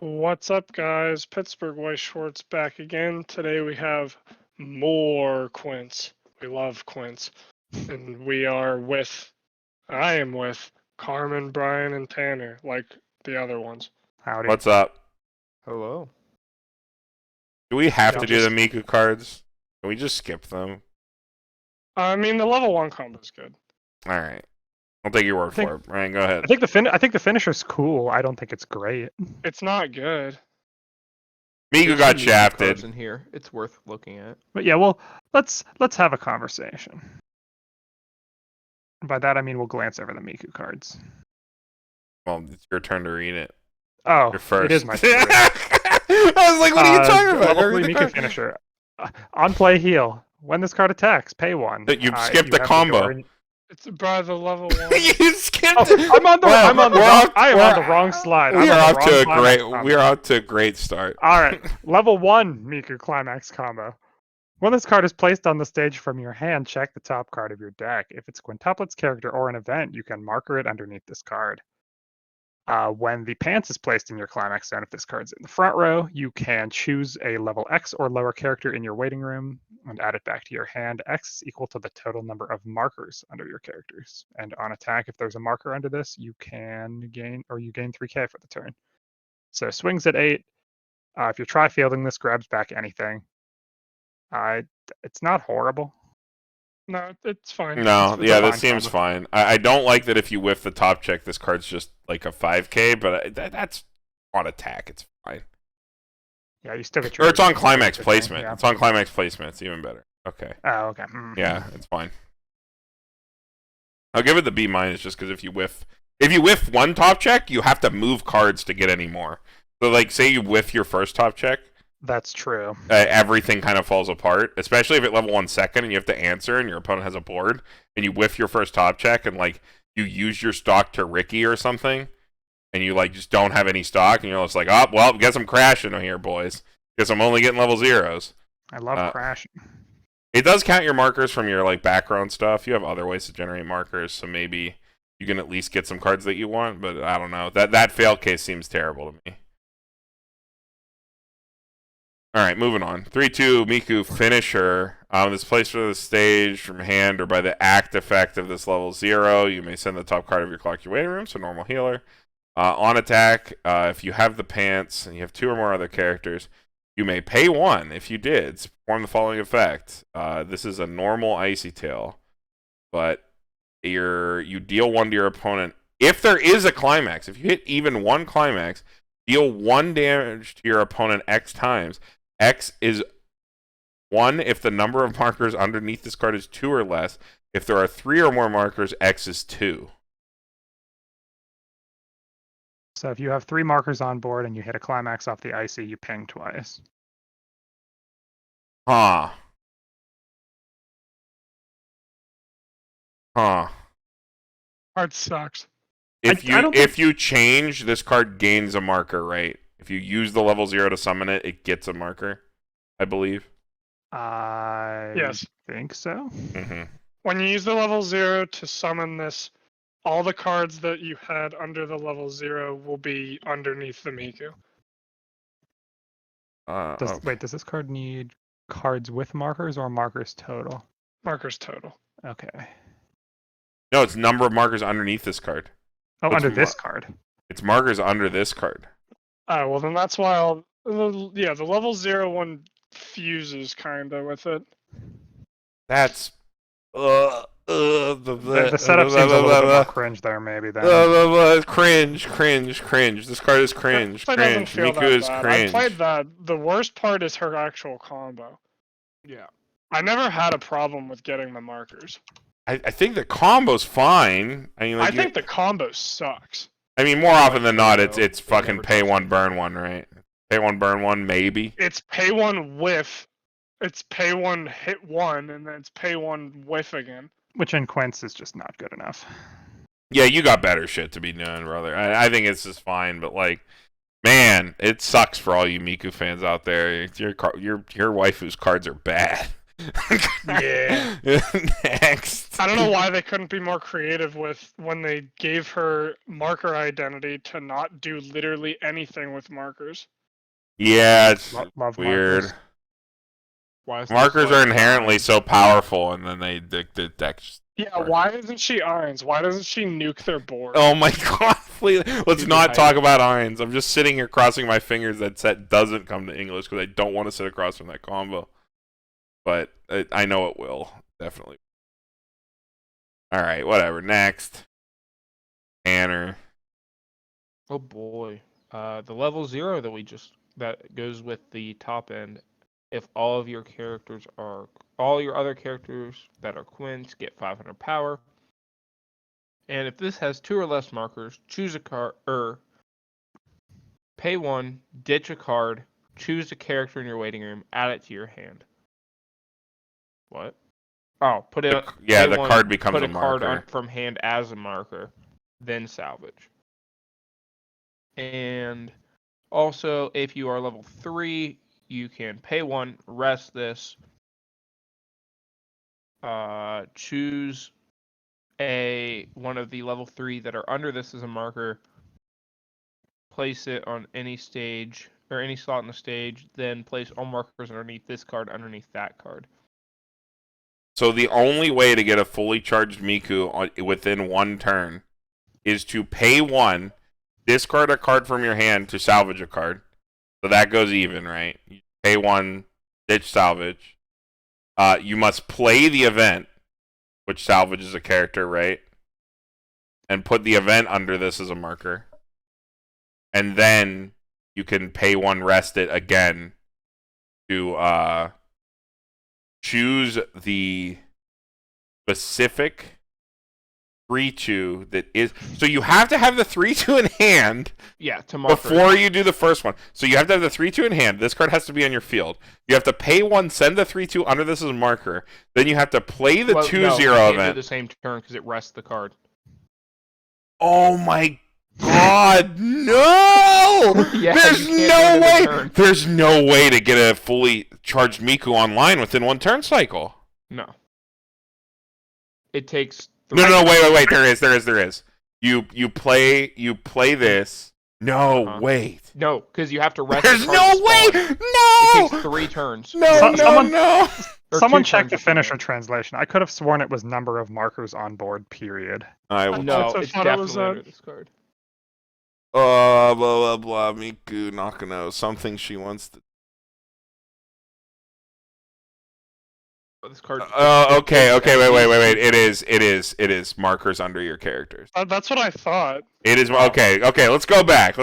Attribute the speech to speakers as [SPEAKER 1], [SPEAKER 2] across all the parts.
[SPEAKER 1] What's up, guys? Pittsburgh Weiss Schwarz back again. Today we have more Quints. We love Quints. And I am with Carmen, Brian, and Tanner, like the other ones.
[SPEAKER 2] Howdy.
[SPEAKER 3] What's up?
[SPEAKER 4] Hello.
[SPEAKER 3] Do we have
[SPEAKER 1] Yeah,
[SPEAKER 3] to do the Miku cards? Can we just skip them?
[SPEAKER 1] I mean, the level 1 combo is good.
[SPEAKER 3] Alright. I'll take your word for it. Ryan, go ahead.
[SPEAKER 2] I think the finisher's cool. I don't think it's great.
[SPEAKER 1] It's not good.
[SPEAKER 3] Miku
[SPEAKER 4] There's
[SPEAKER 3] got
[SPEAKER 4] some Miku
[SPEAKER 3] shafted.
[SPEAKER 4] cards in here. It's worth looking at.
[SPEAKER 2] But yeah, well, let's have a conversation. By that I mean we'll glance over the Miku cards.
[SPEAKER 3] Well, it's your turn to read it.
[SPEAKER 2] Oh,
[SPEAKER 3] You're first.
[SPEAKER 2] it is my turn.
[SPEAKER 3] I was like, what are you talking about?
[SPEAKER 2] Level
[SPEAKER 3] Read
[SPEAKER 2] 3
[SPEAKER 3] the
[SPEAKER 2] Miku
[SPEAKER 3] card.
[SPEAKER 2] finisher. On play heal. When this card attacks, pay 1.
[SPEAKER 3] You skipped the
[SPEAKER 2] have
[SPEAKER 3] combo.
[SPEAKER 1] It's by the level 1.
[SPEAKER 3] You skipped
[SPEAKER 2] Oh,
[SPEAKER 3] it.
[SPEAKER 2] I'm on the wrong slide.
[SPEAKER 3] We
[SPEAKER 2] I'm
[SPEAKER 3] are
[SPEAKER 2] on the
[SPEAKER 3] off to a
[SPEAKER 2] wrong
[SPEAKER 3] great.
[SPEAKER 2] climax
[SPEAKER 3] We are off to a great start.
[SPEAKER 2] All right, level 1 Miku climax combo. When this card is placed on the stage from your hand, check the top card of your deck. If it's Quintuplet's character or an event, you can marker it underneath this card. When the pants is placed in your climax zone, if this card's in the front row, you can choose a level X or lower character in your waiting room and add it back to your hand. X is equal to the total number of markers under your characters. And on attack, if there's a marker under this, you gain 3k for the turn. So swings at 8. If you're tri-fielding this, grabs back anything. It's not horrible.
[SPEAKER 1] No, it's fine.
[SPEAKER 3] No,
[SPEAKER 2] It's
[SPEAKER 3] yeah,
[SPEAKER 2] a
[SPEAKER 3] that
[SPEAKER 2] fine
[SPEAKER 3] seems
[SPEAKER 2] combo.
[SPEAKER 3] fine. I don't like that if you whiff the top check, this card's just like a 5k, but that's on attack. It's fine.
[SPEAKER 2] Yeah, you still get
[SPEAKER 3] Or
[SPEAKER 2] your.
[SPEAKER 3] it's on climax
[SPEAKER 2] your thing,
[SPEAKER 3] placement.
[SPEAKER 2] yeah.
[SPEAKER 3] It's on climax placement. It's even better. Okay.
[SPEAKER 2] Oh, okay.
[SPEAKER 3] Yeah, it's fine. I'll give it the B- just because if you whiff one top check, you have to move cards to get any more. So like, say you whiff your first top check,
[SPEAKER 2] That's true.
[SPEAKER 3] everything kind of falls apart. Especially if at level 1 second and you have to answer and your opponent has a board and you whiff your first top check and like you use your stock to Ricky or something, and you like just don't have any stock and you're just like, oh well, guess I'm crashing here, boys. Guess I'm only getting level 0s.
[SPEAKER 2] I love crashing.
[SPEAKER 3] It does count your markers from your like background stuff. You have other ways to generate markers, so maybe you can at least get some cards that you want. But I don't know. That fail case seems terrible to me. All right, moving on. 3-2 Miku finisher. This placed for the stage from hand or by the act effect of this level 0. You may send the top card of your clock your waiting room, so normal healer. On attack, if you have the pants and you have 2 or more other characters, you may pay 1 if you did to perform the following effect. This is a normal Icy Tail, but you deal 1 to your opponent. If there is a climax, if you hit even 1 climax, deal 1 damage to your opponent X times. X is 1 if the number of markers underneath this card is 2 or less. If there are 3 or more markers, X is 2.
[SPEAKER 2] So if you have 3 markers on board and you hit a climax off the icy, you ping twice.
[SPEAKER 3] Huh.
[SPEAKER 1] Card sucks.
[SPEAKER 3] If you change, this card gains a marker, right? If you use the level 0 to summon it, it gets a marker, I believe.
[SPEAKER 1] Yes.
[SPEAKER 2] Think so.
[SPEAKER 3] Mm-hmm.
[SPEAKER 1] When you use the level 0 to summon this, all the cards that you had under the level 0 will be underneath the Miku.
[SPEAKER 2] Wait, does this card need cards with markers or markers total?
[SPEAKER 1] Markers total.
[SPEAKER 2] Okay.
[SPEAKER 3] No, it's number of markers underneath this card.
[SPEAKER 2] Oh,
[SPEAKER 3] What's
[SPEAKER 2] under this card.
[SPEAKER 3] It's markers under this card.
[SPEAKER 1] Oh, well then that's why the level 0 one fuses kinda with it.
[SPEAKER 3] That's
[SPEAKER 2] The setup seems a little bit more cringe there, maybe. Then.
[SPEAKER 3] Cringe. This card is cringe.
[SPEAKER 1] That doesn't feel
[SPEAKER 3] Miku
[SPEAKER 1] that
[SPEAKER 3] is
[SPEAKER 1] bad.
[SPEAKER 3] cringe.
[SPEAKER 1] I played that. The worst part is her actual combo.
[SPEAKER 4] Yeah.
[SPEAKER 1] I never had a problem with getting the markers.
[SPEAKER 3] I think the combo's fine. I mean,
[SPEAKER 1] I think the combo sucks.
[SPEAKER 3] I mean, more often than not,
[SPEAKER 4] No,
[SPEAKER 3] it's
[SPEAKER 4] it
[SPEAKER 3] fucking
[SPEAKER 4] never
[SPEAKER 3] pay
[SPEAKER 4] does.
[SPEAKER 3] 1, burn 1, right? Pay 1, burn 1, maybe.
[SPEAKER 1] It's pay 1 whiff. It's pay 1 hit 1, and then it's pay 1 whiff again.
[SPEAKER 2] Which in Quints is just not good enough.
[SPEAKER 3] Yeah, you got better shit to be doing, brother. I think it's just fine, but like, man, it sucks for all you Miku fans out there. Your waifu's cards are bad.
[SPEAKER 1] Yeah.
[SPEAKER 3] Next.
[SPEAKER 1] I don't know why they couldn't be more creative with when they gave her marker identity to not do literally anything with markers.
[SPEAKER 3] Yeah, it's
[SPEAKER 2] Love
[SPEAKER 3] weird.
[SPEAKER 2] markers.
[SPEAKER 4] Why is this
[SPEAKER 3] Markers
[SPEAKER 4] like
[SPEAKER 3] are inherently
[SPEAKER 4] nine?
[SPEAKER 3] so powerful, and then the deck just...
[SPEAKER 1] Yeah, why isn't she irons? Why doesn't she nuke their board?
[SPEAKER 3] Oh my god, please. Let's
[SPEAKER 4] Stupid
[SPEAKER 3] not
[SPEAKER 4] height.
[SPEAKER 3] talk about irons. I'm just sitting here crossing my fingers that set doesn't come to English because I don't want to sit across from that combo. But I know it will. Definitely. Alright, whatever. Next. Tanner.
[SPEAKER 4] Oh boy. The level 0 that goes with the top end. If all of your characters are all your other characters that are Quints get 500 power. And if this has 2 or less markers, choose a card pay 1, ditch a card, choose a character in your waiting room, add it to your hand. What? Oh, put it.
[SPEAKER 3] Yeah,
[SPEAKER 4] pay
[SPEAKER 3] the
[SPEAKER 4] 1,
[SPEAKER 3] card becomes
[SPEAKER 4] put
[SPEAKER 3] a
[SPEAKER 4] a card
[SPEAKER 3] marker.
[SPEAKER 4] from hand as a marker, then salvage. And also, if you are level 3, you can pay 1, rest this, choose one of the level 3 that are under this as a marker, place it on any stage or any slot in the stage, then place all markers underneath this card underneath that card.
[SPEAKER 3] So the only way to get a fully charged Miku within one turn is to pay 1, discard a card from your hand to salvage a card. So that goes even, right? You pay 1, ditch salvage. You must play the event, which salvages a character, right? And put the event under this as a marker. And then you can pay 1, rest it again to choose the specific 3-2 that is. So you have to have the 3-2 in hand.
[SPEAKER 4] Yeah, to marker
[SPEAKER 3] Before you do the first one. So you have to have the 3-2 in hand. This card has to be on your field. You have to pay 1, send the 3-2 under this as a marker. Then you have to play the 2-0
[SPEAKER 4] no, you can't
[SPEAKER 3] event.
[SPEAKER 4] do the same turn because it rests the card.
[SPEAKER 3] Oh my god, no!
[SPEAKER 4] Yeah,
[SPEAKER 3] There's
[SPEAKER 4] you can't
[SPEAKER 3] no
[SPEAKER 4] do it in a
[SPEAKER 3] way!
[SPEAKER 4] turn.
[SPEAKER 3] There's no way to get a fully charged Miku online within one turn cycle.
[SPEAKER 4] No. It takes.
[SPEAKER 3] No, wait. There is. You play this. No, wait.
[SPEAKER 4] No, because you have to rest.
[SPEAKER 3] There's
[SPEAKER 4] the
[SPEAKER 3] no
[SPEAKER 4] card
[SPEAKER 3] way!
[SPEAKER 4] to spawn.
[SPEAKER 3] No!
[SPEAKER 4] It takes 3 turns.
[SPEAKER 3] No.
[SPEAKER 4] Or
[SPEAKER 2] Someone
[SPEAKER 4] 2
[SPEAKER 2] check the
[SPEAKER 4] turns if you
[SPEAKER 2] finisher
[SPEAKER 4] want.
[SPEAKER 2] translation. I could have sworn it was number of markers on board, period.
[SPEAKER 3] I will.
[SPEAKER 4] No,
[SPEAKER 1] Also
[SPEAKER 4] it's
[SPEAKER 1] thought it was,
[SPEAKER 4] definitely under this card.
[SPEAKER 3] Blah, blah, blah, Miku, Nakano, something she wants to...
[SPEAKER 4] This card.
[SPEAKER 3] Okay, wait. It is markers under your characters.
[SPEAKER 1] That's what I thought.
[SPEAKER 3] It is, okay, let's go back.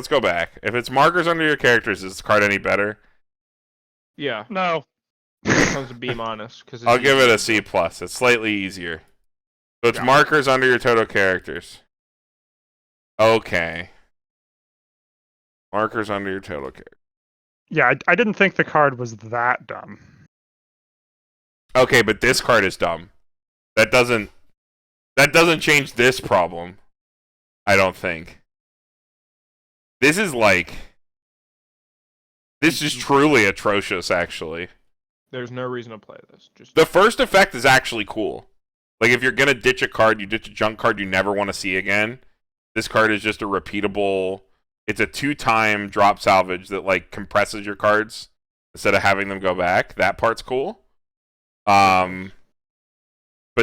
[SPEAKER 3] If it's markers under your characters, is this card any better?
[SPEAKER 4] Yeah,
[SPEAKER 1] No.
[SPEAKER 4] it comes to B-, because
[SPEAKER 3] I'll give it a C+. It's slightly easier. So it's markers under your total characters. Okay. Markers under your total character.
[SPEAKER 2] Yeah, I didn't think the card was that dumb.
[SPEAKER 3] Okay, but this card is dumb. That doesn't change this problem. I don't think. This is truly atrocious, actually.
[SPEAKER 4] There's no reason to play this. Just
[SPEAKER 3] The first effect is actually cool. Like, if you're gonna ditch a card, you ditch a junk card you never want to see again. This card is just a repeatable... It's a 2-time drop salvage that, compresses your cards instead of having them go back. That part's cool. But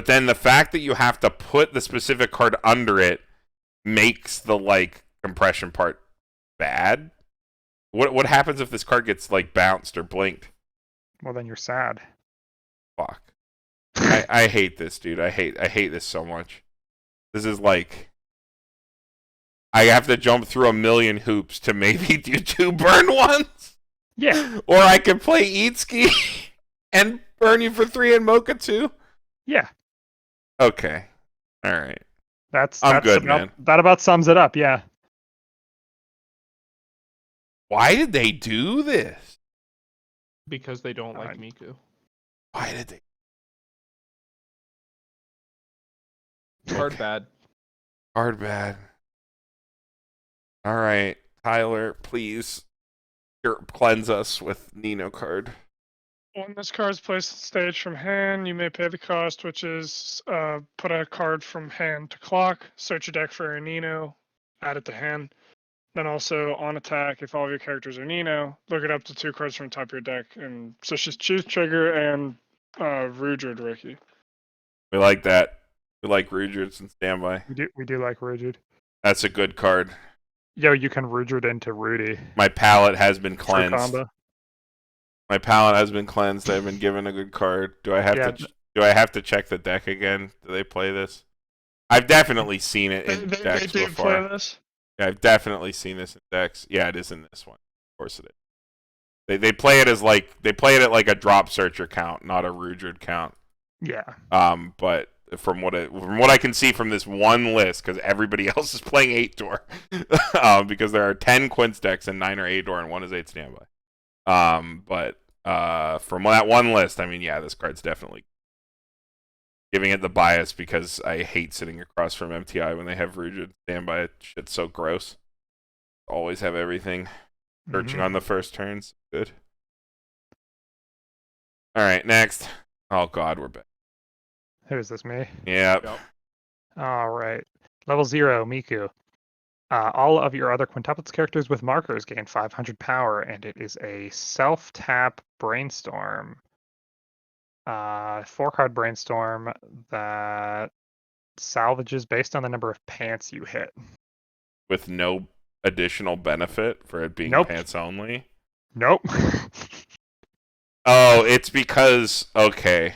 [SPEAKER 3] then the fact that you have to put the specific card under it makes the, compression part bad. What happens if this card gets, bounced or blinked?
[SPEAKER 2] Well, then you're sad.
[SPEAKER 3] Fuck. I hate this, dude. I hate this so much. This is I have to jump through a million hoops to maybe do 2 burn ones.
[SPEAKER 2] Yeah.
[SPEAKER 3] Or I can play Eatski and burn you for 3 and Mocha 2.
[SPEAKER 2] Yeah.
[SPEAKER 3] Okay. All right.
[SPEAKER 2] I'm
[SPEAKER 3] good, man.
[SPEAKER 2] That about sums it up, yeah.
[SPEAKER 3] Why did they do this?
[SPEAKER 4] because they don't like Miku.
[SPEAKER 3] Why did they?
[SPEAKER 4] Hard bad.
[SPEAKER 3] Hard bad. All right, Tyler, please cleanse us with Nino card.
[SPEAKER 1] When this card is placed on stage from hand, you may pay the cost, which is put a card from hand to clock, search your deck for a Nino, add it to hand. Then also on attack, if all of your characters are Nino, look it up to 2 cards from the top of your deck. And so she's choose trigger and Rudrid Ricky.
[SPEAKER 3] We like that. We like Rudrids and standby.
[SPEAKER 2] We do like Rudrid.
[SPEAKER 3] That's a good card.
[SPEAKER 2] Yo, you can Rudrid into Rudy.
[SPEAKER 3] My palate has been
[SPEAKER 2] True
[SPEAKER 3] cleansed.
[SPEAKER 2] combo.
[SPEAKER 3] My palate has been cleansed. I've been given a good card. Do I have to check the deck again? Do they play this? I've definitely seen it in decks
[SPEAKER 1] they
[SPEAKER 3] before.
[SPEAKER 1] play this?
[SPEAKER 3] Yeah, I've definitely seen this in decks. Yeah, it is in this one. Of course it is. They play it as they play it at like a drop searcher count, not a Rudrid count.
[SPEAKER 2] Yeah.
[SPEAKER 3] But from what I can see from this one list, because everybody else is playing 8-door, because there are 10 Quints decks and 9 are 8-door and 1 is 8 standby. But from that one list, I mean, yeah, this card's definitely giving it the bias because I hate sitting across from MTI when they have Rudrid standby. Shit's so gross. Always have everything searching on the first turns. Good. All right, next. Oh God, we're back.
[SPEAKER 2] Who is this, me?
[SPEAKER 3] Yeah.
[SPEAKER 4] Yep.
[SPEAKER 2] All right. Level 0, Miku. All of your other quintuplets characters with markers gain 500 power, and it is a self-tap brainstorm. 4-card brainstorm that salvages based on the number of pants you hit.
[SPEAKER 3] With no additional benefit for it being
[SPEAKER 2] Nope.
[SPEAKER 3] pants only.
[SPEAKER 2] Nope.
[SPEAKER 3] Oh, it's because okay.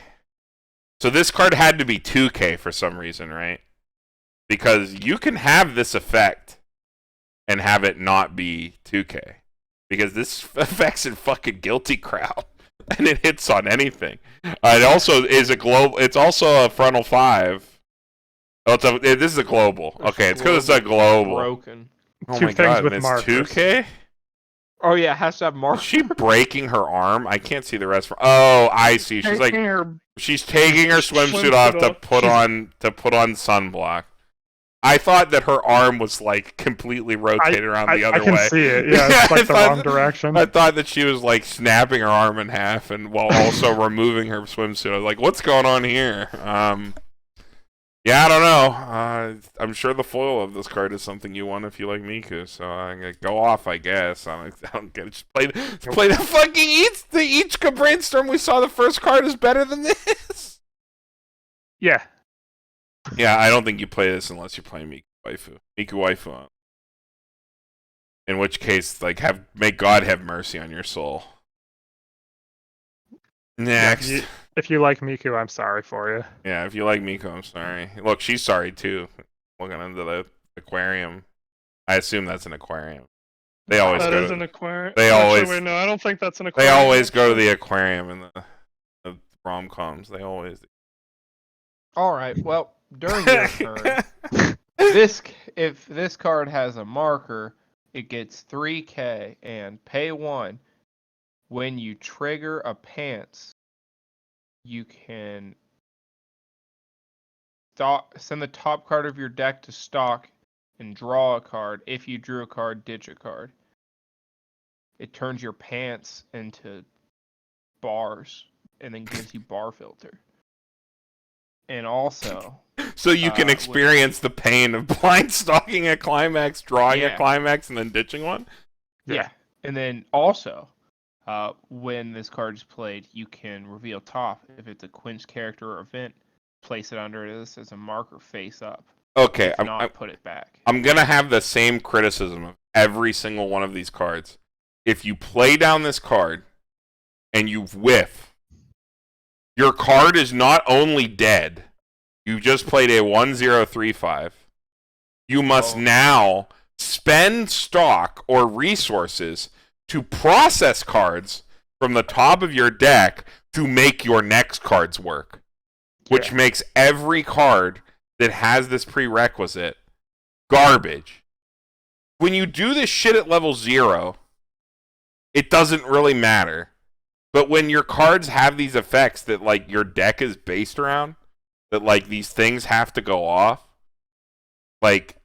[SPEAKER 3] So this card had to be 2K for some reason, right? Because you can have this effect and have it not be 2K. Because this affects a fucking guilty crowd. And it hits on anything. It also is a global. It's also a frontal 5. Oh, this is a global. Okay, it's because it's a global.
[SPEAKER 4] Broken.
[SPEAKER 3] Oh
[SPEAKER 2] Two
[SPEAKER 3] my
[SPEAKER 2] things
[SPEAKER 3] God,
[SPEAKER 2] with
[SPEAKER 3] and it's
[SPEAKER 2] markers.
[SPEAKER 3] 2K?
[SPEAKER 4] Oh yeah, it has to have
[SPEAKER 3] Is
[SPEAKER 4] markers.
[SPEAKER 3] she breaking her arm? I can't see the rest. Oh, I see. She's like she's taking her swimsuit off to put on sunblock. I thought that her arm was like completely rotated around the other
[SPEAKER 2] I can
[SPEAKER 3] way.
[SPEAKER 2] see it. Yeah, it's like the wrong direction.
[SPEAKER 3] I thought that she was like snapping her arm in half and while also removing her swimsuit. I was like, "What's going on here?" Yeah, I don't know. I'm sure the foil of this card is something you want if you like Miku. So I'm gonna go off, I guess. I don't get it. Just play the fucking the Ichika brainstorm. We saw the first card is better than this.
[SPEAKER 2] Yeah.
[SPEAKER 3] Yeah, I don't think you play this unless you're playing Miku Waifu. In which case, like, may God have mercy on your soul. Next.
[SPEAKER 2] Yeah, if you like Miku, I'm sorry for you.
[SPEAKER 3] Yeah, if you like Miku, I'm sorry. Look, she's sorry too. Looking into the aquarium. I assume that's an aquarium. They always
[SPEAKER 1] That
[SPEAKER 3] go
[SPEAKER 1] is
[SPEAKER 3] to,
[SPEAKER 1] an aquarium.
[SPEAKER 3] they
[SPEAKER 1] Actually,
[SPEAKER 3] always-
[SPEAKER 1] wait, no, I don't think that's an
[SPEAKER 3] they
[SPEAKER 1] aquarium.
[SPEAKER 3] always go to the aquarium in the rom-coms. They always
[SPEAKER 4] All right. Well, during your turn, if this card has a marker, it gets 3K and pay 1. When you trigger a pants, you can send the top card of your deck to stock and draw a card. If you drew a card, ditch a card. It turns your pants into bars and then gives you bar filter. And also,
[SPEAKER 3] So you can experience the pain of blind stalking a climax, drawing a climax, and then ditching one?
[SPEAKER 4] yeah. And then also, when this card is played, you can reveal top. If it's a Quints character or event, place it under this as a marker face up.
[SPEAKER 3] Okay,
[SPEAKER 4] If not, put it back.
[SPEAKER 3] I'm going to have the same criticism of every single one of these cards. If you play down this card and you whiff, your card is not only dead, you just played a 1035. You must now spend stock or resources to process cards from the top of your deck to make your next cards work. Which makes every card that has this prerequisite garbage. When you do this shit at level 0, it doesn't really matter. But when your cards have these effects that like your deck is based around, that like these things have to go off, like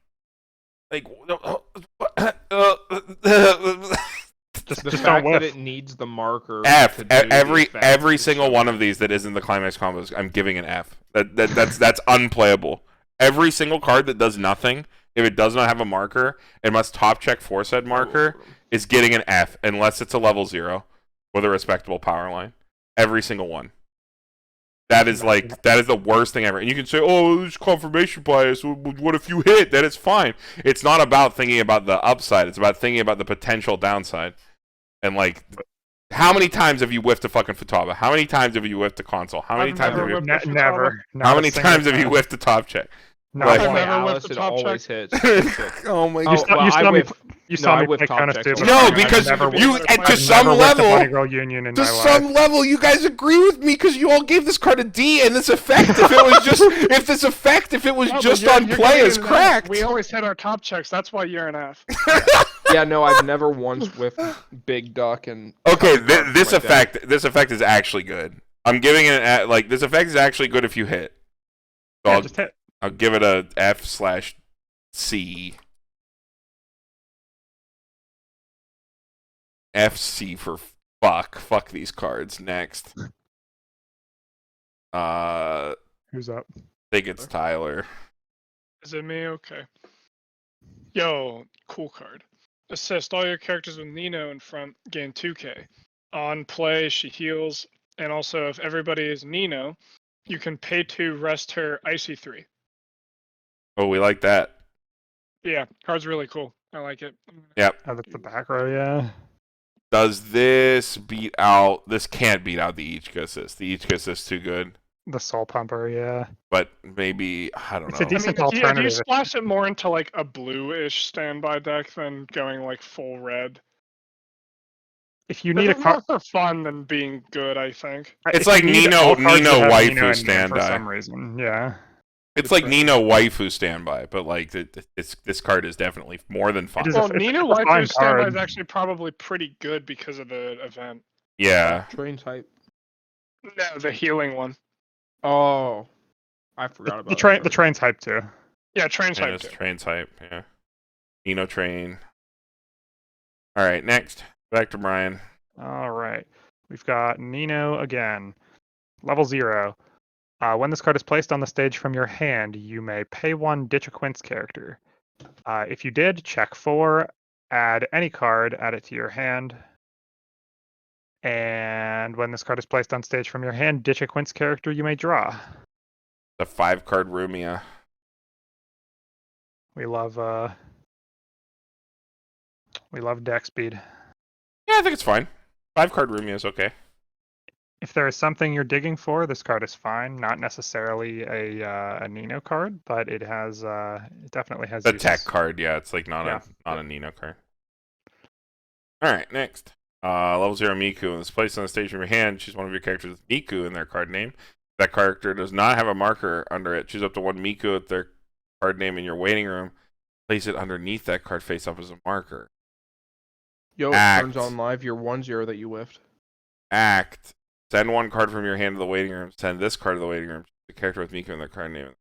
[SPEAKER 2] Just
[SPEAKER 4] The
[SPEAKER 2] don't
[SPEAKER 4] fact that
[SPEAKER 2] whiff.
[SPEAKER 4] it needs the marker
[SPEAKER 3] F.
[SPEAKER 4] to do the effect
[SPEAKER 3] Every
[SPEAKER 4] is
[SPEAKER 3] single
[SPEAKER 4] so
[SPEAKER 3] one of
[SPEAKER 4] good.
[SPEAKER 3] these that isn't the climax combos, I'm giving an F. That's unplayable. Every single card that does nothing, if it does not have a marker, it must top check for said marker, is getting an F unless it's a level 0 with a respectable power line. Every single one. That is the worst thing ever. And you can say, oh, there's confirmation bias. What if you hit? Then it's fine. It's not about thinking about the upside. It's about thinking about the potential downside. And like, how many times have you whiffed a fucking Futaba? How many times have you whiffed a console? How many
[SPEAKER 1] I've
[SPEAKER 3] times
[SPEAKER 1] never
[SPEAKER 3] have you?
[SPEAKER 1] whiffed a Futaba.
[SPEAKER 2] Never.
[SPEAKER 3] How many times have you whiffed a top check?
[SPEAKER 2] Not
[SPEAKER 1] I've
[SPEAKER 2] one.
[SPEAKER 1] never
[SPEAKER 4] Alice,
[SPEAKER 1] whiffed the
[SPEAKER 4] it
[SPEAKER 1] top
[SPEAKER 4] always
[SPEAKER 1] check.
[SPEAKER 4] hits.
[SPEAKER 3] Oh my
[SPEAKER 4] Oh,
[SPEAKER 3] god!
[SPEAKER 4] well,
[SPEAKER 2] You
[SPEAKER 4] I
[SPEAKER 2] saw me.
[SPEAKER 4] whiff-
[SPEAKER 2] You
[SPEAKER 4] no,
[SPEAKER 2] saw
[SPEAKER 4] I
[SPEAKER 2] me
[SPEAKER 4] whiff
[SPEAKER 2] play
[SPEAKER 4] top
[SPEAKER 2] Counter
[SPEAKER 4] checks
[SPEAKER 2] Super.
[SPEAKER 4] all the time.
[SPEAKER 3] No,
[SPEAKER 4] I've
[SPEAKER 3] because
[SPEAKER 1] never
[SPEAKER 3] you
[SPEAKER 1] whiffed
[SPEAKER 3] to
[SPEAKER 1] I've
[SPEAKER 3] some
[SPEAKER 2] never whiffed a Bunny
[SPEAKER 3] level,
[SPEAKER 2] Girl Union in
[SPEAKER 3] to
[SPEAKER 2] my
[SPEAKER 3] some
[SPEAKER 2] life.
[SPEAKER 3] level, you guys agree with me because you all gave this card a D, and this effect, if it was just, if it was
[SPEAKER 1] No, but
[SPEAKER 3] just
[SPEAKER 1] you're-
[SPEAKER 3] on
[SPEAKER 1] you're
[SPEAKER 3] play,
[SPEAKER 1] getting
[SPEAKER 3] is
[SPEAKER 1] an F.
[SPEAKER 3] cracked.
[SPEAKER 1] We always hit our top checks. That's why you're an F.
[SPEAKER 4] Yeah, no, I've never once whiffed Big Duck and.
[SPEAKER 3] Okay,
[SPEAKER 4] cut the card from
[SPEAKER 3] this
[SPEAKER 4] my deck.
[SPEAKER 3] effect is actually good. I'm giving it like this effect is actually good if you hit. So
[SPEAKER 2] Yeah, just hit.
[SPEAKER 3] I'll give it a F/C. FC for fuck. Fuck these cards. Next.
[SPEAKER 2] Who's up?
[SPEAKER 3] Think it's Tyler.
[SPEAKER 1] Is it me? Okay. Yo, cool card. Assist all your characters with Nino in front, gain 2k. On play, she heals, and also if everybody is Nino, you can pay 2, rest her Icy 3.
[SPEAKER 3] Oh, we like that.
[SPEAKER 1] Yeah, card's really cool. I like it.
[SPEAKER 3] Yep.
[SPEAKER 2] Oh, that's the back row, yeah.
[SPEAKER 3] Does this beat out? This can't beat out the Ichika assist. The Ichika assist is too good.
[SPEAKER 2] The Soul Pumper, yeah.
[SPEAKER 3] But maybe I don't
[SPEAKER 2] It's
[SPEAKER 3] know.
[SPEAKER 2] a decent
[SPEAKER 1] if you
[SPEAKER 2] alternative.
[SPEAKER 1] splash it more into like a blue-ish standby deck than going like full red.
[SPEAKER 2] If you need a
[SPEAKER 1] It's
[SPEAKER 2] card,
[SPEAKER 1] more for fun than being good, I think.
[SPEAKER 3] It's
[SPEAKER 2] if you
[SPEAKER 3] like
[SPEAKER 2] need
[SPEAKER 3] Nino-
[SPEAKER 2] all cards
[SPEAKER 3] Nino
[SPEAKER 2] that have
[SPEAKER 3] waifu
[SPEAKER 2] Nino and Miku
[SPEAKER 3] standby.
[SPEAKER 2] for some reason. Yeah.
[SPEAKER 3] It's like Nino waifu standby, but like this card is definitely more than fun.
[SPEAKER 2] It is
[SPEAKER 1] Well,
[SPEAKER 2] it's
[SPEAKER 1] Nino
[SPEAKER 2] a fine
[SPEAKER 1] Waifu standby
[SPEAKER 2] card.
[SPEAKER 1] is actually probably pretty good because of the event.
[SPEAKER 3] Yeah.
[SPEAKER 4] Train type.
[SPEAKER 1] No, the healing one.
[SPEAKER 4] Oh, I forgot about
[SPEAKER 2] The train's hype too.
[SPEAKER 1] Yeah, train type
[SPEAKER 3] Nino's
[SPEAKER 1] too.
[SPEAKER 3] train type. Yeah. Nino train. All right, next. Back to Brian.
[SPEAKER 2] All right. We've got Nino again. Level 0. When this card is placed on the stage from your hand, you may pay 1, ditch a Quints character. If you did, check 4, add any card, add it to your hand. And when this card is placed on stage from your hand, ditch a Quints character you may draw.
[SPEAKER 3] The 5-card Rumia.
[SPEAKER 2] We love deck speed.
[SPEAKER 3] Yeah, I think it's fine. 5-card Rumia is okay.
[SPEAKER 2] If there is something you're digging for, this card is fine. Not necessarily a Nino card, but it has it definitely has
[SPEAKER 3] The
[SPEAKER 2] uses.
[SPEAKER 3] tech card, yeah, it's like not a Nino card. All right, next. Level 0 Miku. When it's placed on the stage from your hand, choose one of your characters with Miku in their card name. That character does not have a marker under it. Choose up to 1 Miku with their card name in your waiting room. Place it underneath that card face up as a marker.
[SPEAKER 4] Yo, it turns on live your 1/0 that you whiffed.
[SPEAKER 3] Act. Send 1 card from your hand to the waiting room. Send this card to the waiting room. The character with Miku in their card name.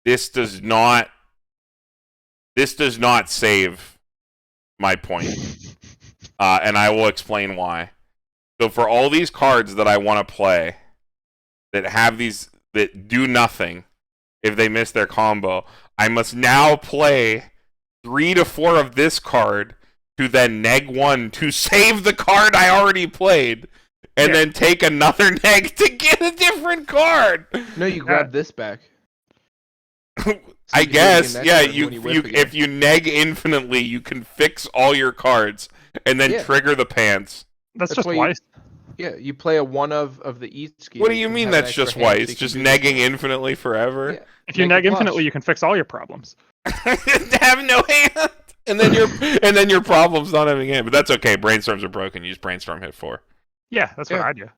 [SPEAKER 3] This does not save my point. And I will explain why. So for all these cards that I want to play that have these that do nothing if they miss their combo, I must now play 3 to 4 of this card to then neg 1 to save the card I already played, and then take another neg to get a different card.
[SPEAKER 4] No, you grab this back.
[SPEAKER 3] I guess, yeah.
[SPEAKER 4] Whiff again.
[SPEAKER 3] If you neg infinitely, you can fix all your cards and then trigger the pants.
[SPEAKER 2] That's
[SPEAKER 4] That's
[SPEAKER 2] just
[SPEAKER 4] why
[SPEAKER 2] Weiss.
[SPEAKER 4] Yeah, you play a 1 of the East ski.
[SPEAKER 3] What do you mean that's just Weiss? Just negging infinitely forever?
[SPEAKER 4] Yeah.
[SPEAKER 2] If you neg infinitely, you can fix all your problems.
[SPEAKER 3] Have no hand, and then your problem's not having hand. But that's okay. Brainstorms are broken. You just brainstorm hit 4.
[SPEAKER 2] Yeah, that's what I do.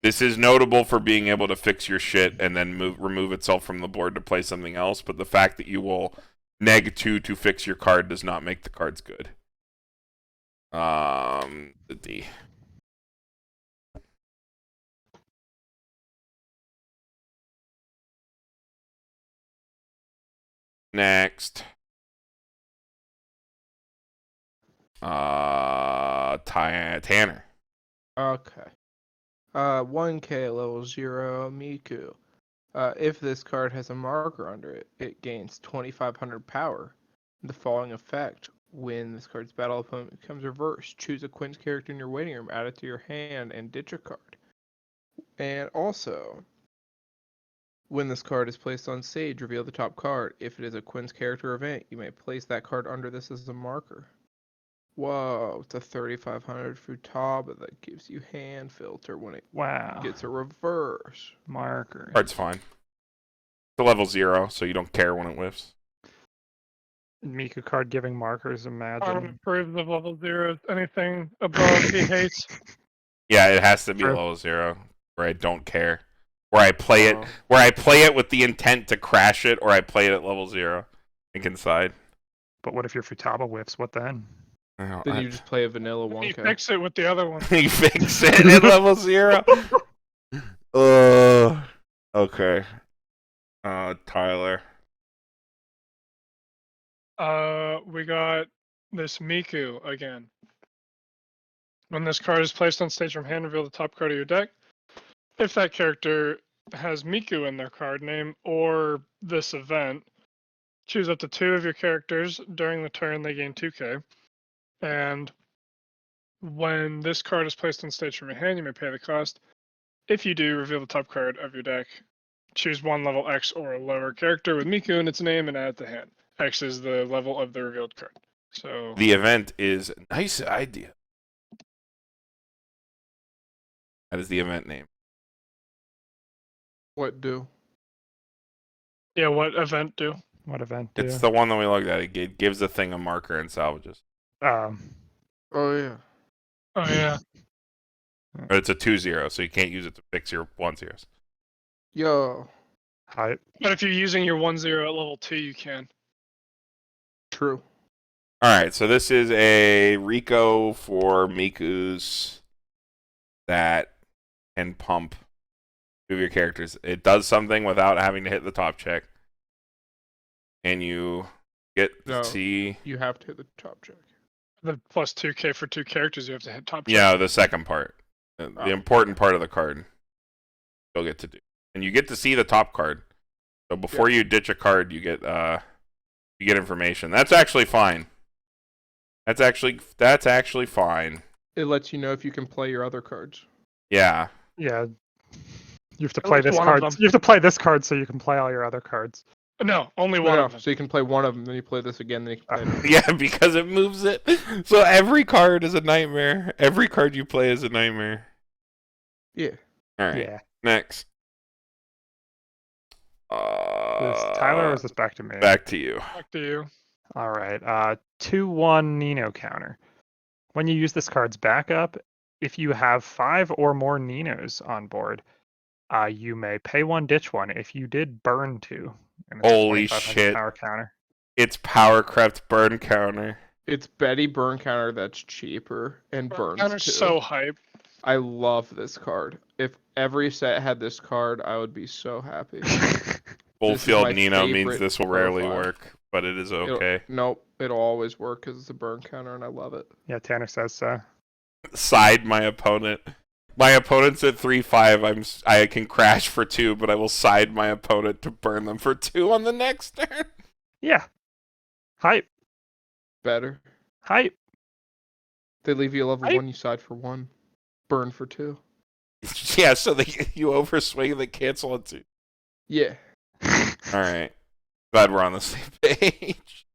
[SPEAKER 3] This is notable for being able to fix your shit and then remove itself from the board to play something else. But the fact that you will neg 2 to fix your card does not make the cards good. The D. Next. Tanner.
[SPEAKER 4] Okay. 1K level 0 Miku. If this card has a marker under it, it gains 2,500 power. The following effect: when this card's battle opponent becomes reversed, choose a Quints character in your waiting room, add it to your hand, and ditch a card. And also, when this card is placed on stage, reveal the top card. If it is a Quints character event, you may place that card under this as a marker. Whoa, it's a 3,500 Futaba that gives you hand filter when it gets a reverse.
[SPEAKER 2] Marker.
[SPEAKER 3] Card's fine. It's a level 0, so you don't care when it whiffs.
[SPEAKER 2] Miku card giving markers,
[SPEAKER 1] Carmen
[SPEAKER 2] imagine.
[SPEAKER 1] approves of level 0. Anything above he hates.
[SPEAKER 3] Yeah, it has to be a
[SPEAKER 2] True.
[SPEAKER 3] level 0, where I don't care. Where I play it with the intent to crash it, or I play it at level 0. I can decide.
[SPEAKER 2] But what if your Futaba whiffs? What then?
[SPEAKER 4] Then you just play a vanilla
[SPEAKER 1] You
[SPEAKER 4] 1K.
[SPEAKER 1] fix it with the other one.
[SPEAKER 3] You fix it at level 0. Okay. Tyler.
[SPEAKER 1] We got this Miku again. When this card is placed on stage from hand, reveal the top card of your deck. If that character has Miku in their card name or this event, choose up to 2 of your characters. During the turn, they gain 2k. And when this card is placed on stage from your hand, you may pay the cost. If you do, reveal the top card of your deck. Choose 1 level X or a lower character with Miku in its name and add it to hand. X is the level of the revealed card. So
[SPEAKER 3] The event is nice idea. That is the event name.
[SPEAKER 4] What do?
[SPEAKER 1] yeah, what event do?
[SPEAKER 2] What event do?
[SPEAKER 3] It's the one that we looked at. It gives the thing a marker and salvages.
[SPEAKER 4] Oh yeah.
[SPEAKER 1] Oh yeah.
[SPEAKER 3] But it's a 2-0, so you can't use it to fix your 1-0s.
[SPEAKER 4] Yo.
[SPEAKER 2] Hype.
[SPEAKER 1] But if you're using your 1-0 at level 2, you can.
[SPEAKER 4] True.
[SPEAKER 3] Alright, so this is a Rico for Miku's that can pump 2 of your characters. It does something without having to hit the top check. And you get to see...
[SPEAKER 4] You have to hit the top check.
[SPEAKER 1] The plus 2k for 2 characters, you have to hit top check.
[SPEAKER 3] Yeah, the second part. The important part of the card. You'll get to do. And you get to see the top card. So before you ditch a card, you get information. That's actually fine. That's actually fine.
[SPEAKER 4] It lets you know if you can play your other cards.
[SPEAKER 3] Yeah.
[SPEAKER 2] Yeah. You have to
[SPEAKER 1] At
[SPEAKER 2] play
[SPEAKER 1] least
[SPEAKER 2] this
[SPEAKER 1] one of
[SPEAKER 2] card.
[SPEAKER 1] them.
[SPEAKER 2] You have to play this card so you can play all your other cards.
[SPEAKER 1] No, only one
[SPEAKER 4] No,
[SPEAKER 1] of them.
[SPEAKER 4] so you can play one of them, then you play this again, then you can play it.
[SPEAKER 3] Yeah, because it moves it. So every card is a nightmare. Every card you play is a nightmare.
[SPEAKER 4] Yeah.
[SPEAKER 3] Alright.
[SPEAKER 2] Yeah.
[SPEAKER 3] Next.
[SPEAKER 2] Is this Tyler or is this back to me?
[SPEAKER 3] Back to you.
[SPEAKER 1] Back to you.
[SPEAKER 2] All right. 2/1 Nino counter. When you use this card's backup, if you have 5 or more Ninos on board, you may pay 1, ditch 1. If you did, burn 2. And it's a
[SPEAKER 3] Holy
[SPEAKER 2] 2,500
[SPEAKER 3] shit.
[SPEAKER 2] Power counter.
[SPEAKER 3] It's Power Crept Burn Counter.
[SPEAKER 4] It's Betty burn counter that's cheaper and burns
[SPEAKER 1] Counter's
[SPEAKER 4] too.
[SPEAKER 1] so hype.
[SPEAKER 4] I love this card. If every set had this card, I would be so happy.
[SPEAKER 3] Bullfield
[SPEAKER 4] my
[SPEAKER 3] Nino means
[SPEAKER 4] favorite
[SPEAKER 3] this will rarely
[SPEAKER 4] profile.
[SPEAKER 3] work, but it is okay.
[SPEAKER 4] Nope, it'll always work because it's a burn counter and I love it.
[SPEAKER 2] Yeah, Tanner says so.
[SPEAKER 3] Side my opponent. My opponent's at 3-5. I can crash for 2, but I will side my opponent to burn them for 2 on the next turn.
[SPEAKER 2] Yeah. Hype.
[SPEAKER 4] Better.
[SPEAKER 2] Hype.
[SPEAKER 4] They leave you level
[SPEAKER 2] Hype.
[SPEAKER 4] 1, you side for 1. Burn for 2.
[SPEAKER 3] Yeah, so you overswing, they cancel it too.
[SPEAKER 4] Yeah.
[SPEAKER 3] Alright. Glad we're on the same page.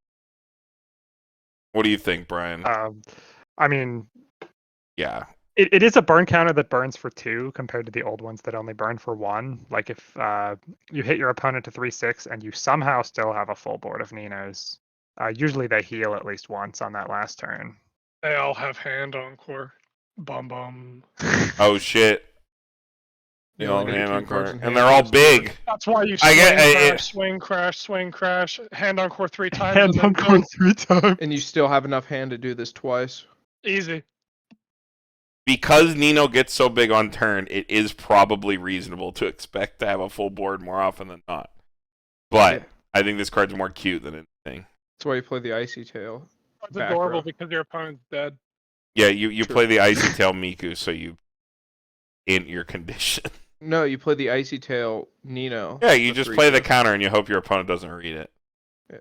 [SPEAKER 3] What do you think, Brian?
[SPEAKER 2] I mean,
[SPEAKER 3] Yeah.
[SPEAKER 2] it is a burn counter that burns for 2 compared to the old ones that only burn for 1. Like if you hit your opponent to 3/6 and you somehow still have a full board of Ninos, usually they heal at least once on that last turn.
[SPEAKER 1] They all have hand encore. Bum bum.
[SPEAKER 3] Oh shit. They
[SPEAKER 4] You
[SPEAKER 3] all
[SPEAKER 4] only get
[SPEAKER 3] hand
[SPEAKER 4] 2
[SPEAKER 3] on
[SPEAKER 4] cards
[SPEAKER 3] court.
[SPEAKER 4] in
[SPEAKER 3] And
[SPEAKER 4] hand
[SPEAKER 3] they're
[SPEAKER 4] for
[SPEAKER 3] all
[SPEAKER 4] this
[SPEAKER 3] big.
[SPEAKER 4] card.
[SPEAKER 1] That's why you swing, crash, swing, crash, hand encore 3 times.
[SPEAKER 2] Hand
[SPEAKER 1] and then
[SPEAKER 2] encore
[SPEAKER 1] go.
[SPEAKER 2] 3 times.
[SPEAKER 4] And you still have enough hand to do this twice.
[SPEAKER 1] Easy.
[SPEAKER 3] Because Nino gets so big on turn, it is probably reasonable to expect to have a full board more often than not. But
[SPEAKER 4] Yeah.
[SPEAKER 3] I think this card's more cute than anything.
[SPEAKER 4] That's why you play the Icy Tail.
[SPEAKER 1] It's
[SPEAKER 4] Back
[SPEAKER 1] adorable
[SPEAKER 4] row.
[SPEAKER 1] because your opponent's dead.
[SPEAKER 3] Yeah, you
[SPEAKER 4] True.
[SPEAKER 3] play the Icy Tail Miku, so you in your condition.
[SPEAKER 4] No, you play the Icy Tail Nino.
[SPEAKER 3] Yeah, you
[SPEAKER 4] the
[SPEAKER 3] just
[SPEAKER 4] 3/2.
[SPEAKER 3] play the counter and you hope your opponent doesn't read it.
[SPEAKER 4] Yeah.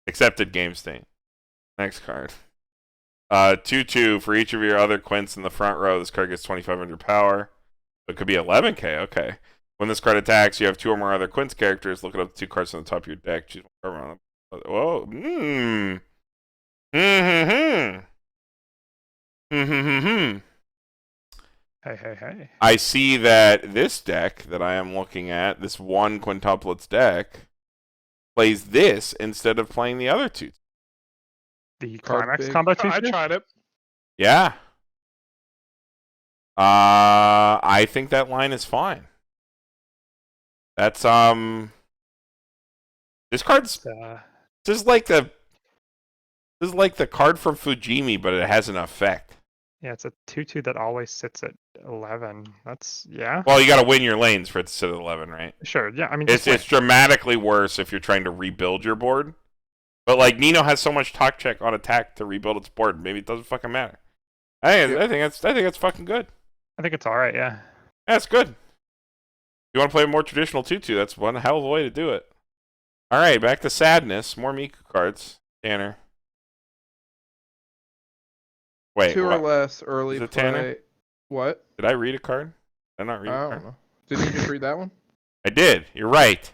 [SPEAKER 3] Accepted game state. Next card. 2/2 for each of your other Quints in the front row. This card gets 2,500 power. It could be 11k. Okay. When this card attacks, you have 2 or more other Quints characters. Look up the 2 cards on the top of your deck. Choose one card. Whoa.
[SPEAKER 2] Hey.
[SPEAKER 3] I see that this deck that I am looking at, this one quintuplets deck, plays this instead of playing the other 2.
[SPEAKER 2] The
[SPEAKER 4] Card
[SPEAKER 2] climax
[SPEAKER 4] big.
[SPEAKER 2] combo
[SPEAKER 1] I
[SPEAKER 2] two.
[SPEAKER 1] tried it.
[SPEAKER 3] Yeah. I think that line is fine. That's this card's this is like the card from Fujimi, but it has an effect.
[SPEAKER 2] Yeah, it's a 2/2 that always sits at 11. That's yeah.
[SPEAKER 3] Well, you got to win your lanes for it to sit at 11, right?
[SPEAKER 2] Sure. Yeah. I mean,
[SPEAKER 3] It's dramatically worse if you're trying to rebuild your board. But like Nino has so much talk check on attack to rebuild its board, maybe it doesn't fucking matter. I think that's fucking good.
[SPEAKER 2] I think it's all right. Yeah.
[SPEAKER 3] That's good. You want to play a more traditional 2/2? That's one hell of a way to do it. All right, back to sadness. More Miku cards. Tanner. Wait,
[SPEAKER 4] 2
[SPEAKER 3] what?
[SPEAKER 4] or less early
[SPEAKER 3] Is it
[SPEAKER 4] play.
[SPEAKER 3] Tanner?
[SPEAKER 4] What?
[SPEAKER 3] Did I read a card? Did I not read a
[SPEAKER 4] I
[SPEAKER 3] card?
[SPEAKER 4] don't know. Didn't you just read that one?
[SPEAKER 3] I did. You're right.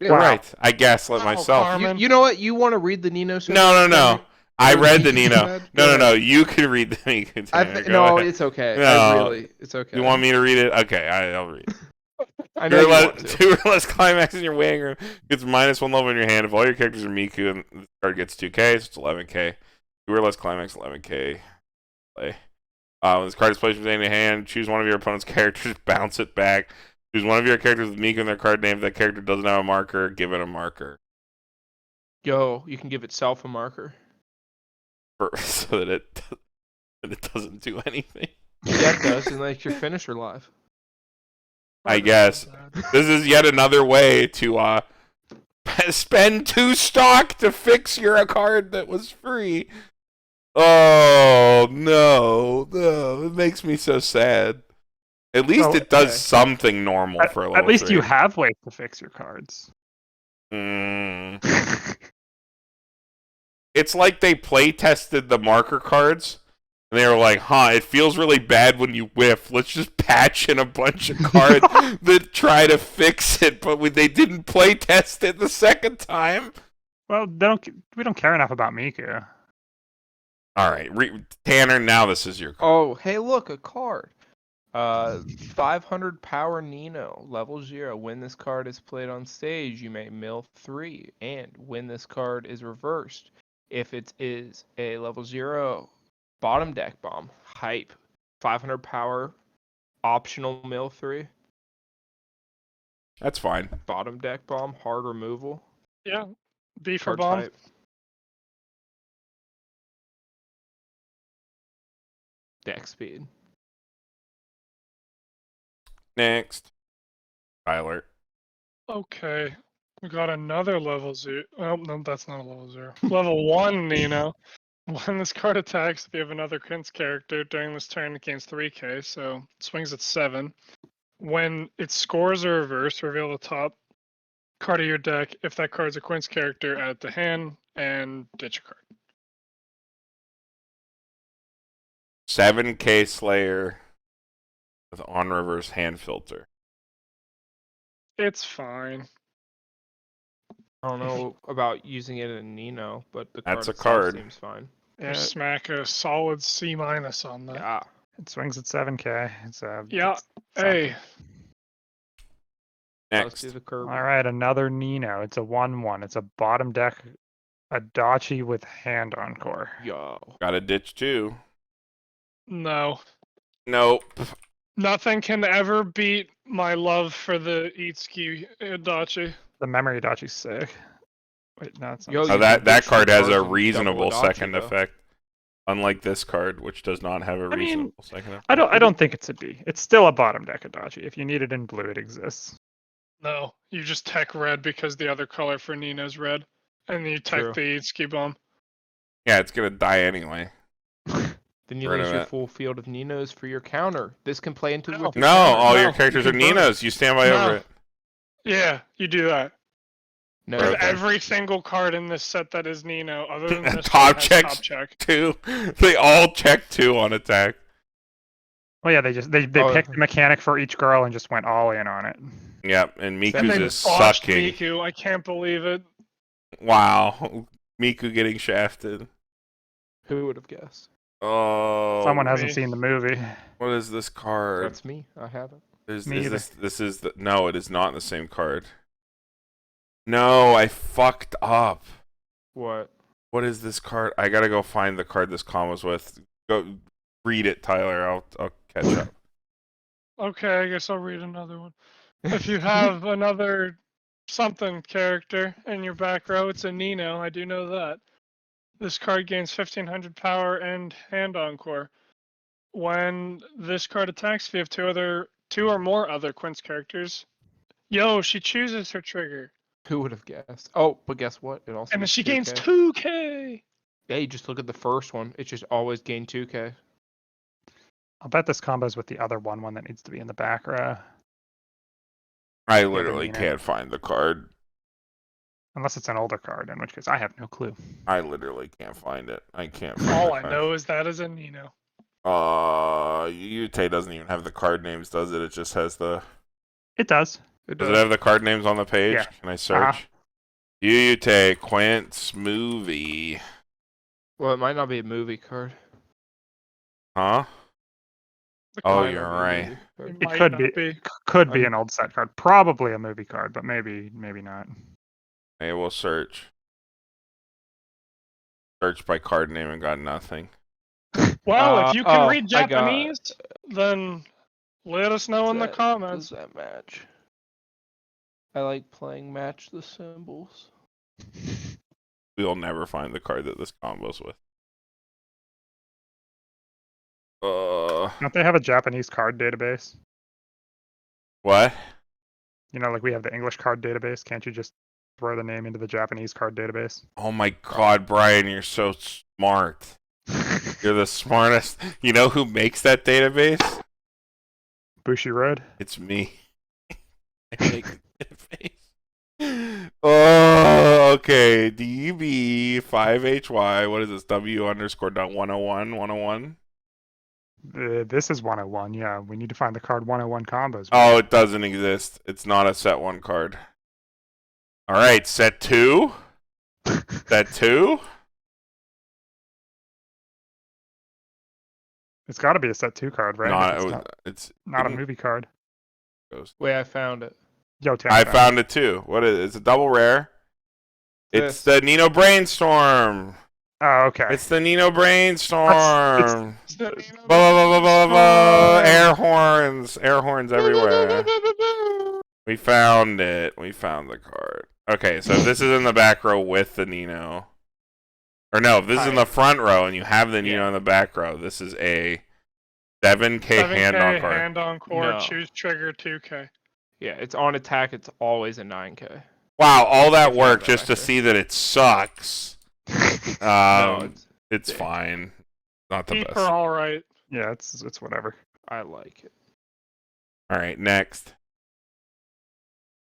[SPEAKER 4] Yeah.
[SPEAKER 3] You're right. I gaslit
[SPEAKER 1] Wow,
[SPEAKER 3] myself.
[SPEAKER 1] Carmen.
[SPEAKER 4] You know what? You want to read the Nino?
[SPEAKER 3] No. I
[SPEAKER 4] Or
[SPEAKER 3] read the
[SPEAKER 4] Miku
[SPEAKER 3] Nino.
[SPEAKER 4] said? Go
[SPEAKER 3] No.
[SPEAKER 4] ahead.
[SPEAKER 3] You can read the Miku. Tanner. Go
[SPEAKER 4] No,
[SPEAKER 3] ahead.
[SPEAKER 4] it's okay.
[SPEAKER 3] No.
[SPEAKER 4] It's okay.
[SPEAKER 3] You want me to read it? Okay, I'll read it.
[SPEAKER 4] I know you want to.
[SPEAKER 3] 2 or less climax in your waiting room gets -1 level in your hand. If all your characters are Miku, and the card gets 2k, so it's 11k. 2 or less climax, 11k. Play. When this card is placed within your hand, choose one of your opponent's characters, bounce it back. Choose one of your characters with Miku in their card name. If that character doesn't have a marker, give it a marker.
[SPEAKER 4] Yo, you can give itself a marker.
[SPEAKER 3] So that it doesn't do anything.
[SPEAKER 4] Yeah, it does, and makes your finisher live.
[SPEAKER 3] I guess. This is yet another way to spend 2 stock to fix your card that was free. Oh no, it makes me so sad. At least it does something normal for a level
[SPEAKER 2] At least
[SPEAKER 3] 3.
[SPEAKER 2] you have ways to fix your cards.
[SPEAKER 3] It's like they play tested the marker cards. And they were like, it feels really bad when you whiff. Let's just patch in a bunch of cards that try to fix it, but they didn't play test it the second time.
[SPEAKER 2] Well, we don't care enough about Miku.
[SPEAKER 3] All right, Tanner, now this is your card.
[SPEAKER 4] Oh, hey, look, a card. 500 power Nino, level 0. When this card is played on stage, you may mill 3. And when this card is reversed, if it is a level 0 bottom deck bomb, hype, 500 power, optional mill 3.
[SPEAKER 3] That's fine.
[SPEAKER 4] Bottom deck bomb, hard removal.
[SPEAKER 1] Yeah. B for
[SPEAKER 4] Card
[SPEAKER 1] bomb.
[SPEAKER 4] type. Deck speed.
[SPEAKER 3] Next. Tyler.
[SPEAKER 1] Okay. We got another level 0. Oh, no, that's not a level 0. Level 1 Nino. When this card attacks, if you have another Quints character during this turn, it gains 3k, so it swings at 7. When its scores are reversed, reveal the top card of your deck. If that card's a Quints character, add it to hand and ditch a card.
[SPEAKER 3] 7k Slayer with on reverse hand filter.
[SPEAKER 1] It's fine.
[SPEAKER 4] I don't know about using it in Nino, but the card
[SPEAKER 3] That's a
[SPEAKER 4] itself
[SPEAKER 3] card.
[SPEAKER 4] seems fine.
[SPEAKER 1] You smack a solid C- on that.
[SPEAKER 4] Yeah.
[SPEAKER 2] It swings at 7k.
[SPEAKER 1] Yeah. Hey.
[SPEAKER 4] Let's
[SPEAKER 3] Next.
[SPEAKER 4] do the curve.
[SPEAKER 2] All right, another Nino. It's a 1/1. It's a bottom deck Adachi with hand encore.
[SPEAKER 4] Yo.
[SPEAKER 3] Got a ditch too.
[SPEAKER 1] No.
[SPEAKER 3] Nope.
[SPEAKER 1] Nothing can ever beat my love for the Itsuki Adachi.
[SPEAKER 2] The memory Adachi's sick. Wait, no, it's not.
[SPEAKER 4] Yo,
[SPEAKER 3] Oh,
[SPEAKER 4] you
[SPEAKER 3] that
[SPEAKER 4] can ditch
[SPEAKER 3] card
[SPEAKER 4] the
[SPEAKER 3] has
[SPEAKER 4] cards
[SPEAKER 3] a
[SPEAKER 4] and double
[SPEAKER 3] reasonable
[SPEAKER 4] Adachi,
[SPEAKER 3] second
[SPEAKER 4] though.
[SPEAKER 3] effect. Unlike this card, which does not have a
[SPEAKER 2] I mean,
[SPEAKER 3] reasonable second effect.
[SPEAKER 2] I don't think it's a B. It's still a bottom deck Adachi. If you need it in blue, it exists.
[SPEAKER 1] No, you just tech red because the other color for Nino's red, and you tech
[SPEAKER 4] True.
[SPEAKER 1] the ski bomb.
[SPEAKER 3] Yeah, it's gonna die anyway.
[SPEAKER 4] Then you
[SPEAKER 3] Rid
[SPEAKER 4] lose
[SPEAKER 3] of
[SPEAKER 4] your
[SPEAKER 3] it.
[SPEAKER 4] full field of Ninos for your counter. This can play into
[SPEAKER 1] No.
[SPEAKER 4] with your
[SPEAKER 3] No,
[SPEAKER 4] counter.
[SPEAKER 3] all
[SPEAKER 1] No,
[SPEAKER 3] your characters
[SPEAKER 1] you
[SPEAKER 3] are
[SPEAKER 1] can burn it.
[SPEAKER 3] Ninos. You stand by over
[SPEAKER 1] No.
[SPEAKER 3] it.
[SPEAKER 1] Yeah, you do that.
[SPEAKER 4] No,
[SPEAKER 1] Because
[SPEAKER 3] Okay.
[SPEAKER 1] every single card in this set that is Nino, other than this
[SPEAKER 3] Top
[SPEAKER 1] one, has
[SPEAKER 3] checks.
[SPEAKER 1] top check.
[SPEAKER 3] 2. They all check 2 on attack.
[SPEAKER 2] Well, yeah, they
[SPEAKER 4] Oh.
[SPEAKER 2] picked the mechanic for each girl and just went all in on it.
[SPEAKER 3] Yep, and
[SPEAKER 4] Except
[SPEAKER 1] And
[SPEAKER 3] Miku's
[SPEAKER 1] they
[SPEAKER 3] is
[SPEAKER 1] botched
[SPEAKER 3] sucking.
[SPEAKER 1] Miku. I can't believe it.
[SPEAKER 3] Wow. Miku getting shafted.
[SPEAKER 4] Who would have guessed?
[SPEAKER 3] Oh.
[SPEAKER 2] Someone hasn't
[SPEAKER 1] me.
[SPEAKER 2] seen the movie.
[SPEAKER 3] What is this card?
[SPEAKER 4] That's me. I haven't.
[SPEAKER 2] Me either.
[SPEAKER 3] This is the no, it is not the same card. No, I fucked up.
[SPEAKER 4] What?
[SPEAKER 3] What is this card? I gotta go find the card this combo's with. Go read it, Tyler. I'll catch up.
[SPEAKER 1] Okay, I guess I'll read another one. If you have another something character in your back row, it's a Nino. I do know that. This card gains 1500 power and hand encore. When this card attacks, if you have two or more other Quints characters, she chooses her trigger.
[SPEAKER 4] Who would have guessed? Oh, but guess what? It also
[SPEAKER 1] And then
[SPEAKER 4] is
[SPEAKER 1] she
[SPEAKER 4] 2K.
[SPEAKER 1] gains 2k.
[SPEAKER 4] Yeah, you just look at the first one. It just always gained 2K.
[SPEAKER 2] I'll bet this combo's with the other one that needs to be in the back row.
[SPEAKER 3] I literally
[SPEAKER 2] Nino.
[SPEAKER 3] can't find the card.
[SPEAKER 2] Unless it's an older card, in which case I have no clue.
[SPEAKER 3] I literally can't find it. I can't find
[SPEAKER 1] All
[SPEAKER 3] the
[SPEAKER 1] I
[SPEAKER 3] card.
[SPEAKER 1] know is that is a Nino.
[SPEAKER 3] Yute doesn't even have the card names, does it? It just has the...
[SPEAKER 2] It does.
[SPEAKER 3] Does it have the card names on the page?
[SPEAKER 2] Yeah.
[SPEAKER 3] Can I search? Yute, Quints Movie.
[SPEAKER 4] Well, it might not be a movie card.
[SPEAKER 3] Huh?
[SPEAKER 1] The
[SPEAKER 3] Oh,
[SPEAKER 1] card
[SPEAKER 3] you're
[SPEAKER 4] Might not be a
[SPEAKER 3] right.
[SPEAKER 4] movie card.
[SPEAKER 2] It
[SPEAKER 1] might
[SPEAKER 2] could
[SPEAKER 1] not
[SPEAKER 2] be. Could be
[SPEAKER 4] I'm-
[SPEAKER 2] an old set card. Probably a movie card, but maybe not.
[SPEAKER 3] Hey, we'll search. Search by card name and got nothing.
[SPEAKER 1] Well, if you can
[SPEAKER 4] oh,
[SPEAKER 1] read
[SPEAKER 4] I got-
[SPEAKER 1] Japanese, then let us know in the comments.
[SPEAKER 4] Does that match? I like playing match the symbols.
[SPEAKER 3] We'll never find the card that this combo's with.
[SPEAKER 2] Don't they have a Japanese card database?
[SPEAKER 3] What?
[SPEAKER 2] You know, like we have the English card database. Can't you just throw the name into the Japanese card database?
[SPEAKER 3] Oh my god, Brian, you're so smart. You're the smartest. You know who makes that database?
[SPEAKER 2] Bushi Road.
[SPEAKER 3] It's me. I make the database. Oh, okay. DB5HY. What is this? W_.101? 101?
[SPEAKER 2] This is 101. Yeah, we need to find the card 101 combos.
[SPEAKER 3] Oh, it doesn't exist. It's not a set 1 card. Alright, set 2? Set 2?
[SPEAKER 2] It's got to be a set 2 card, right? It's not a movie card.
[SPEAKER 4] Wait, I found it.
[SPEAKER 2] Yo, Tim,
[SPEAKER 3] I found it too. What is it? It's a double rare. It's the Nino Brainstorm.
[SPEAKER 2] Oh, okay.
[SPEAKER 3] It's the Nino Brainstorm.
[SPEAKER 1] It's the Nino
[SPEAKER 3] Blah, blah, blah, blah, blah. Air horns. Air horns everywhere. We found it. We found the card. Okay, so if this is in the back row with the Nino. Or no, if this is in the front row and you have the Nino in the back row, this is a 7K
[SPEAKER 1] 7K
[SPEAKER 3] hand-on card.
[SPEAKER 1] hand on core,
[SPEAKER 4] No.
[SPEAKER 1] choose trigger 2K.
[SPEAKER 4] Yeah, it's on attack. It's always a 9K.
[SPEAKER 3] Wow, all that
[SPEAKER 4] If you
[SPEAKER 3] work
[SPEAKER 4] have that
[SPEAKER 3] just to
[SPEAKER 4] back there.
[SPEAKER 3] see that it sucks.
[SPEAKER 4] No,
[SPEAKER 3] It's fine. Not the
[SPEAKER 1] Keep her
[SPEAKER 3] best.
[SPEAKER 1] all right.
[SPEAKER 2] Yeah, it's whatever.
[SPEAKER 4] I like it.
[SPEAKER 3] All right, next.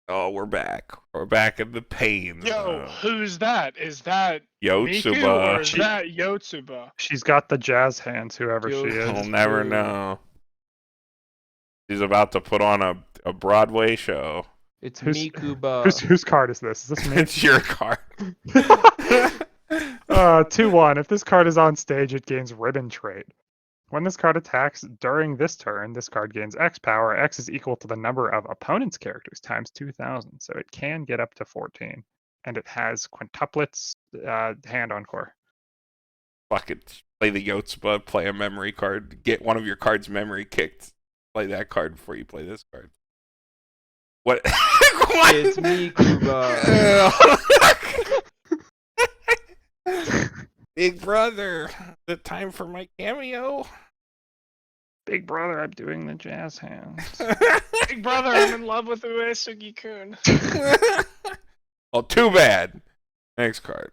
[SPEAKER 3] Oh, we're back. We're back in the pain.
[SPEAKER 1] Yo, who's that? Is that Miku or
[SPEAKER 3] Yotsuba.
[SPEAKER 1] is that Yotsuba?
[SPEAKER 2] She's got the jazz hands, whoever she
[SPEAKER 3] We'll
[SPEAKER 2] is.
[SPEAKER 3] never
[SPEAKER 4] Dude.
[SPEAKER 3] know. She's about to put on a Broadway show.
[SPEAKER 4] It's
[SPEAKER 2] Who's-
[SPEAKER 4] Mikuba.
[SPEAKER 2] Whose card is this? Is this me?
[SPEAKER 3] It's your card.
[SPEAKER 2] 2-1. If this card is on stage, it gains ribbon trait. When this card attacks during this turn, this card gains X power. X is equal to the number of opponent's characters times 2,000, so it can get up to 14. And it has quintuplets hand on core.
[SPEAKER 3] Fuck it. Play the Yotsuba, play a memory card. Get one of your cards memory kicked. Play that card before you play this card. What? What?
[SPEAKER 4] It's Mikuba.
[SPEAKER 3] Big brother, the time for my cameo.
[SPEAKER 2] Big brother, I'm doing the jazz hands.
[SPEAKER 1] Big brother, I'm in love with Uesugi-kun.
[SPEAKER 3] Well, too bad. Next card.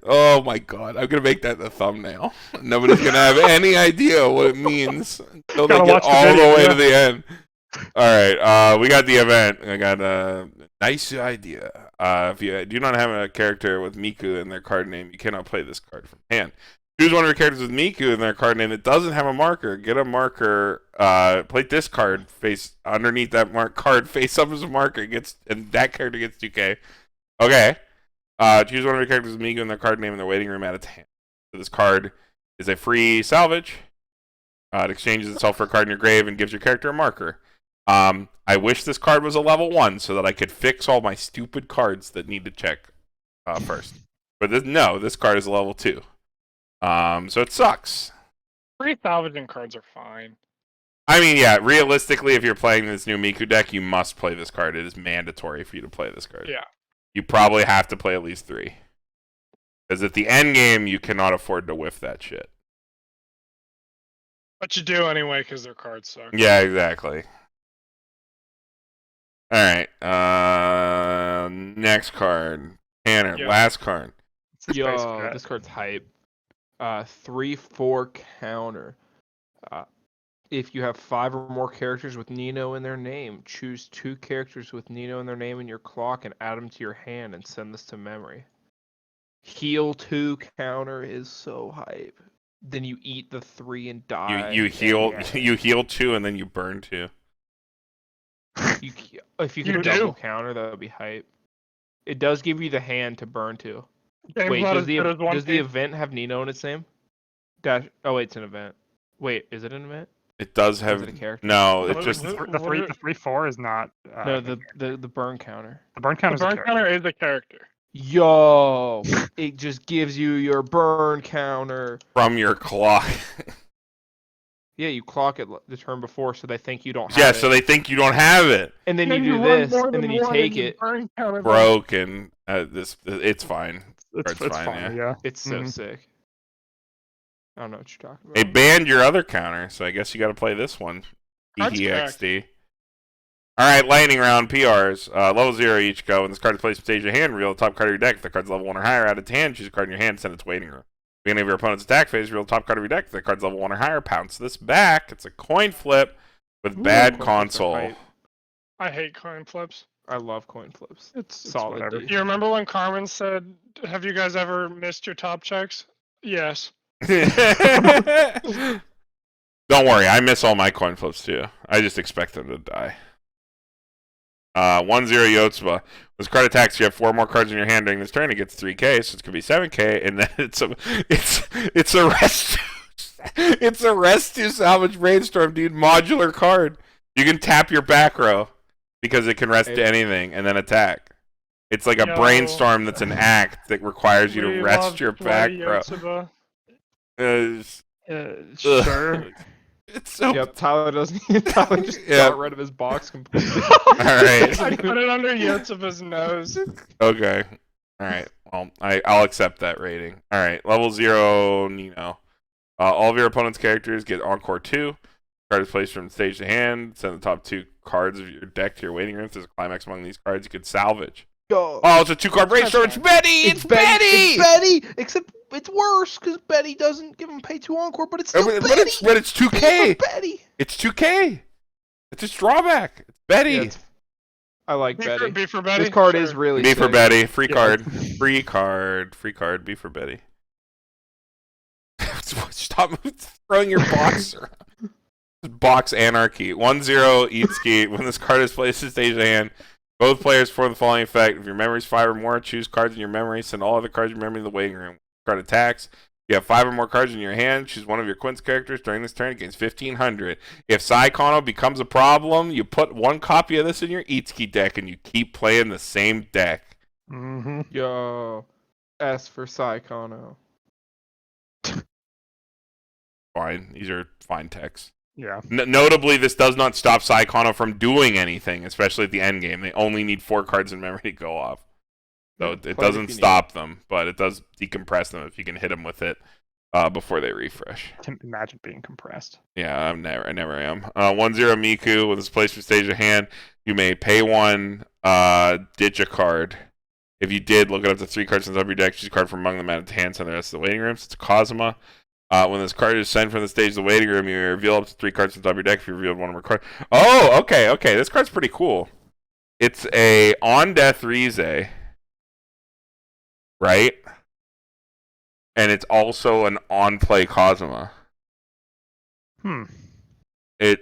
[SPEAKER 3] Oh my god, I'm gonna make that the thumbnail. Nobody's gonna have any idea what it means until they
[SPEAKER 2] Gotta
[SPEAKER 3] get
[SPEAKER 2] watch the
[SPEAKER 3] all
[SPEAKER 2] video,
[SPEAKER 3] the way
[SPEAKER 2] yeah.
[SPEAKER 3] to the end. Alright, we got the event. I got a nice idea. If you do not have a character with Miku in their card name, you cannot play this card from hand. Choose one of your characters with Miku in their card name that doesn't have a marker. Get a marker, play this card face underneath that card, face up as a marker, and that character gets 2k. Okay. Choose one of your characters with Miku in their card name in their waiting room at its hand. So this card is a free salvage. It exchanges itself for a card in your grave and gives your character a marker. I wish this card was a level 1 so that I could fix all my stupid cards that need to check first. But this card is a level 2. So it sucks.
[SPEAKER 1] Free salvaging cards are fine.
[SPEAKER 3] I mean, yeah, realistically, if you're playing this new Miku deck, you must play this card. It is mandatory for you to play this card.
[SPEAKER 1] Yeah.
[SPEAKER 3] You probably have to play at least 3. Because at the end game, you cannot afford to whiff that shit.
[SPEAKER 1] But you do anyway because their cards suck.
[SPEAKER 3] Yeah, exactly. Alright, next card. Tanner,
[SPEAKER 1] Yeah.
[SPEAKER 3] last card.
[SPEAKER 4] Yo, this card's hype. 3/4 counter. If you have 5 or more characters with Nino in their name, choose 2 characters with Nino in their name in your clock and add them to your hand and send this to memory. Heal 2 counter is so hype. Then you eat the 3 and die.
[SPEAKER 3] You heal you heal 2 and then you burn 2.
[SPEAKER 4] If you
[SPEAKER 1] You
[SPEAKER 4] could
[SPEAKER 1] do?
[SPEAKER 4] double counter, that would be hype. It does give you the hand to burn 2.
[SPEAKER 1] Game's
[SPEAKER 4] Wait,
[SPEAKER 1] not
[SPEAKER 4] does
[SPEAKER 1] as
[SPEAKER 4] the
[SPEAKER 1] good as One
[SPEAKER 4] does the
[SPEAKER 1] Piece.
[SPEAKER 4] event have Nino in its name? Oh wait, it's an event. Wait, is it an event?
[SPEAKER 3] It does
[SPEAKER 4] Or
[SPEAKER 3] have
[SPEAKER 4] is it a character?
[SPEAKER 3] no. It
[SPEAKER 1] What
[SPEAKER 3] just
[SPEAKER 1] is it?
[SPEAKER 2] The 3/4 is not.
[SPEAKER 4] No, the burn counter.
[SPEAKER 2] the burn
[SPEAKER 1] The
[SPEAKER 2] count is a
[SPEAKER 1] burn
[SPEAKER 2] character.
[SPEAKER 1] counter is a character.
[SPEAKER 4] Yo, it just gives you your burn counter.
[SPEAKER 3] from your clock.
[SPEAKER 4] Yeah, you clock it the turn before, so they think you don't have
[SPEAKER 3] Yeah,
[SPEAKER 4] it.
[SPEAKER 3] so they think you don't have it.
[SPEAKER 4] And then
[SPEAKER 1] Then
[SPEAKER 4] you do
[SPEAKER 1] run
[SPEAKER 4] this,
[SPEAKER 1] more
[SPEAKER 4] and
[SPEAKER 1] than
[SPEAKER 4] then you
[SPEAKER 1] one
[SPEAKER 4] take
[SPEAKER 1] your
[SPEAKER 4] it.
[SPEAKER 1] burn counter
[SPEAKER 3] Broken. It's fine.
[SPEAKER 2] It's
[SPEAKER 3] Card's
[SPEAKER 2] fine,
[SPEAKER 3] fine,
[SPEAKER 2] yeah.
[SPEAKER 4] It's so
[SPEAKER 2] Mhm.
[SPEAKER 4] sick. I don't know what you're talking
[SPEAKER 3] They
[SPEAKER 4] about.
[SPEAKER 3] banned your other counter, so I guess you got to play this one.
[SPEAKER 1] Card's
[SPEAKER 3] EXD. All right, lightning round PRs. Level 0 each go. When this card is placed in stage of hand, reveal the top card of your deck. If the card's level 1 or higher, add it to hand. Choose a card in your hand, send it to waiting room. Beginning of your opponent's attack phase, reveal the top card of your deck. If the card's level 1 or higher, pounce this back. It's a coin flip with
[SPEAKER 4] Ooh,
[SPEAKER 3] bad
[SPEAKER 4] coin flips are
[SPEAKER 3] console.
[SPEAKER 4] hype.
[SPEAKER 1] I hate coin flips.
[SPEAKER 4] I love coin flips.
[SPEAKER 2] It's
[SPEAKER 4] Solid,
[SPEAKER 2] whatever.
[SPEAKER 4] dude.
[SPEAKER 1] You remember when Carmen said, "Have you guys ever missed your top checks?" Yes.
[SPEAKER 3] Don't worry, I miss all my coin flips too. I just expect them to die. 1-0 Yotsuba. When this card attacks, you have 4 more cards in your hand during this turn. It gets 3k, so it's gonna be 7k, and then it's a rest. It's a rest to salvage brainstorm, dude. Modular card. You can tap your back row because it can rest to anything and then attack. It's like a
[SPEAKER 1] Yo.
[SPEAKER 3] brainstorm that's an act that requires you to
[SPEAKER 1] We
[SPEAKER 3] rest
[SPEAKER 1] love
[SPEAKER 3] your back
[SPEAKER 1] bloody
[SPEAKER 3] row.
[SPEAKER 1] Yotsuba.
[SPEAKER 2] Sure.
[SPEAKER 3] It's so
[SPEAKER 4] Yep, Tyler doesn't. Tyler just
[SPEAKER 3] Yeah.
[SPEAKER 4] got rid of his box completely.
[SPEAKER 3] Alright.
[SPEAKER 1] I put it under Yotsuba's nose.
[SPEAKER 3] Okay. Alright. Well, I'll accept that rating. Alright. Level 0 Nino. All of your opponent's characters get Encore 2. Card is placed from stage to hand. Send the top 2 cards of your deck to your waiting room. If there's a climax among these cards, you could salvage.
[SPEAKER 4] Yo,
[SPEAKER 3] Oh, it's a 2-card brainstorm. It's Betty! It's Betty!
[SPEAKER 4] It's Betty! Except it's worse because Betty doesn't give him pay 2 encore, but it's still
[SPEAKER 3] But
[SPEAKER 4] Betty!
[SPEAKER 3] it's 2K.
[SPEAKER 4] Betty!
[SPEAKER 3] It's 2K. It's its drawback. It's Betty.
[SPEAKER 4] Yeah, I like Betty.
[SPEAKER 1] B for Betty.
[SPEAKER 4] This card
[SPEAKER 1] Sure.
[SPEAKER 4] is really
[SPEAKER 3] B for
[SPEAKER 4] sick.
[SPEAKER 3] Betty. Free
[SPEAKER 2] Yeah.
[SPEAKER 3] card. Free card. Free card. B for Betty. Stop throwing your box around. Box anarchy. 1-0 Eatski. When this card is placed in stage of hand, both players perform the following effect. If your memory's 5 or more, choose cards in your memory. Send all other cards in your memory to the waiting room. Card attacks. You have 5 or more cards in your hand. Choose one of your Quints characters during this turn against 1500. If Saikano becomes a problem, you put 1 copy of this in your Eatski deck and you keep playing the same deck.
[SPEAKER 2] Mm-hmm.
[SPEAKER 4] Yo, S for Saikano.
[SPEAKER 3] Fine. These are fine texts.
[SPEAKER 2] Yeah.
[SPEAKER 3] Notably, this does not stop Saikano from doing anything, especially at the end game. They only need 4 cards in memory to go off. So it
[SPEAKER 4] Play it
[SPEAKER 3] doesn't
[SPEAKER 4] if you need
[SPEAKER 3] stop them, but it does decompress them if you can hit them with it before they refresh.
[SPEAKER 2] Can imagine being compressed.
[SPEAKER 3] Yeah, I never am. 1-0 Miku with his place from stage of hand. You may pay one, ditch a card. If you did, look it up to 3 cards on top of your deck. Choose a card from among them added to hand, send the rest of the waiting rooms. It's a Kazuma. When this card is sent from the stage to the waiting room, you reveal up to 3 cards on top of your deck if you revealed one more card. Oh, okay. This card's pretty cool. It's a on-death Rize, right? And it's also an on-play Kazuma.
[SPEAKER 2] Hmm.
[SPEAKER 3] And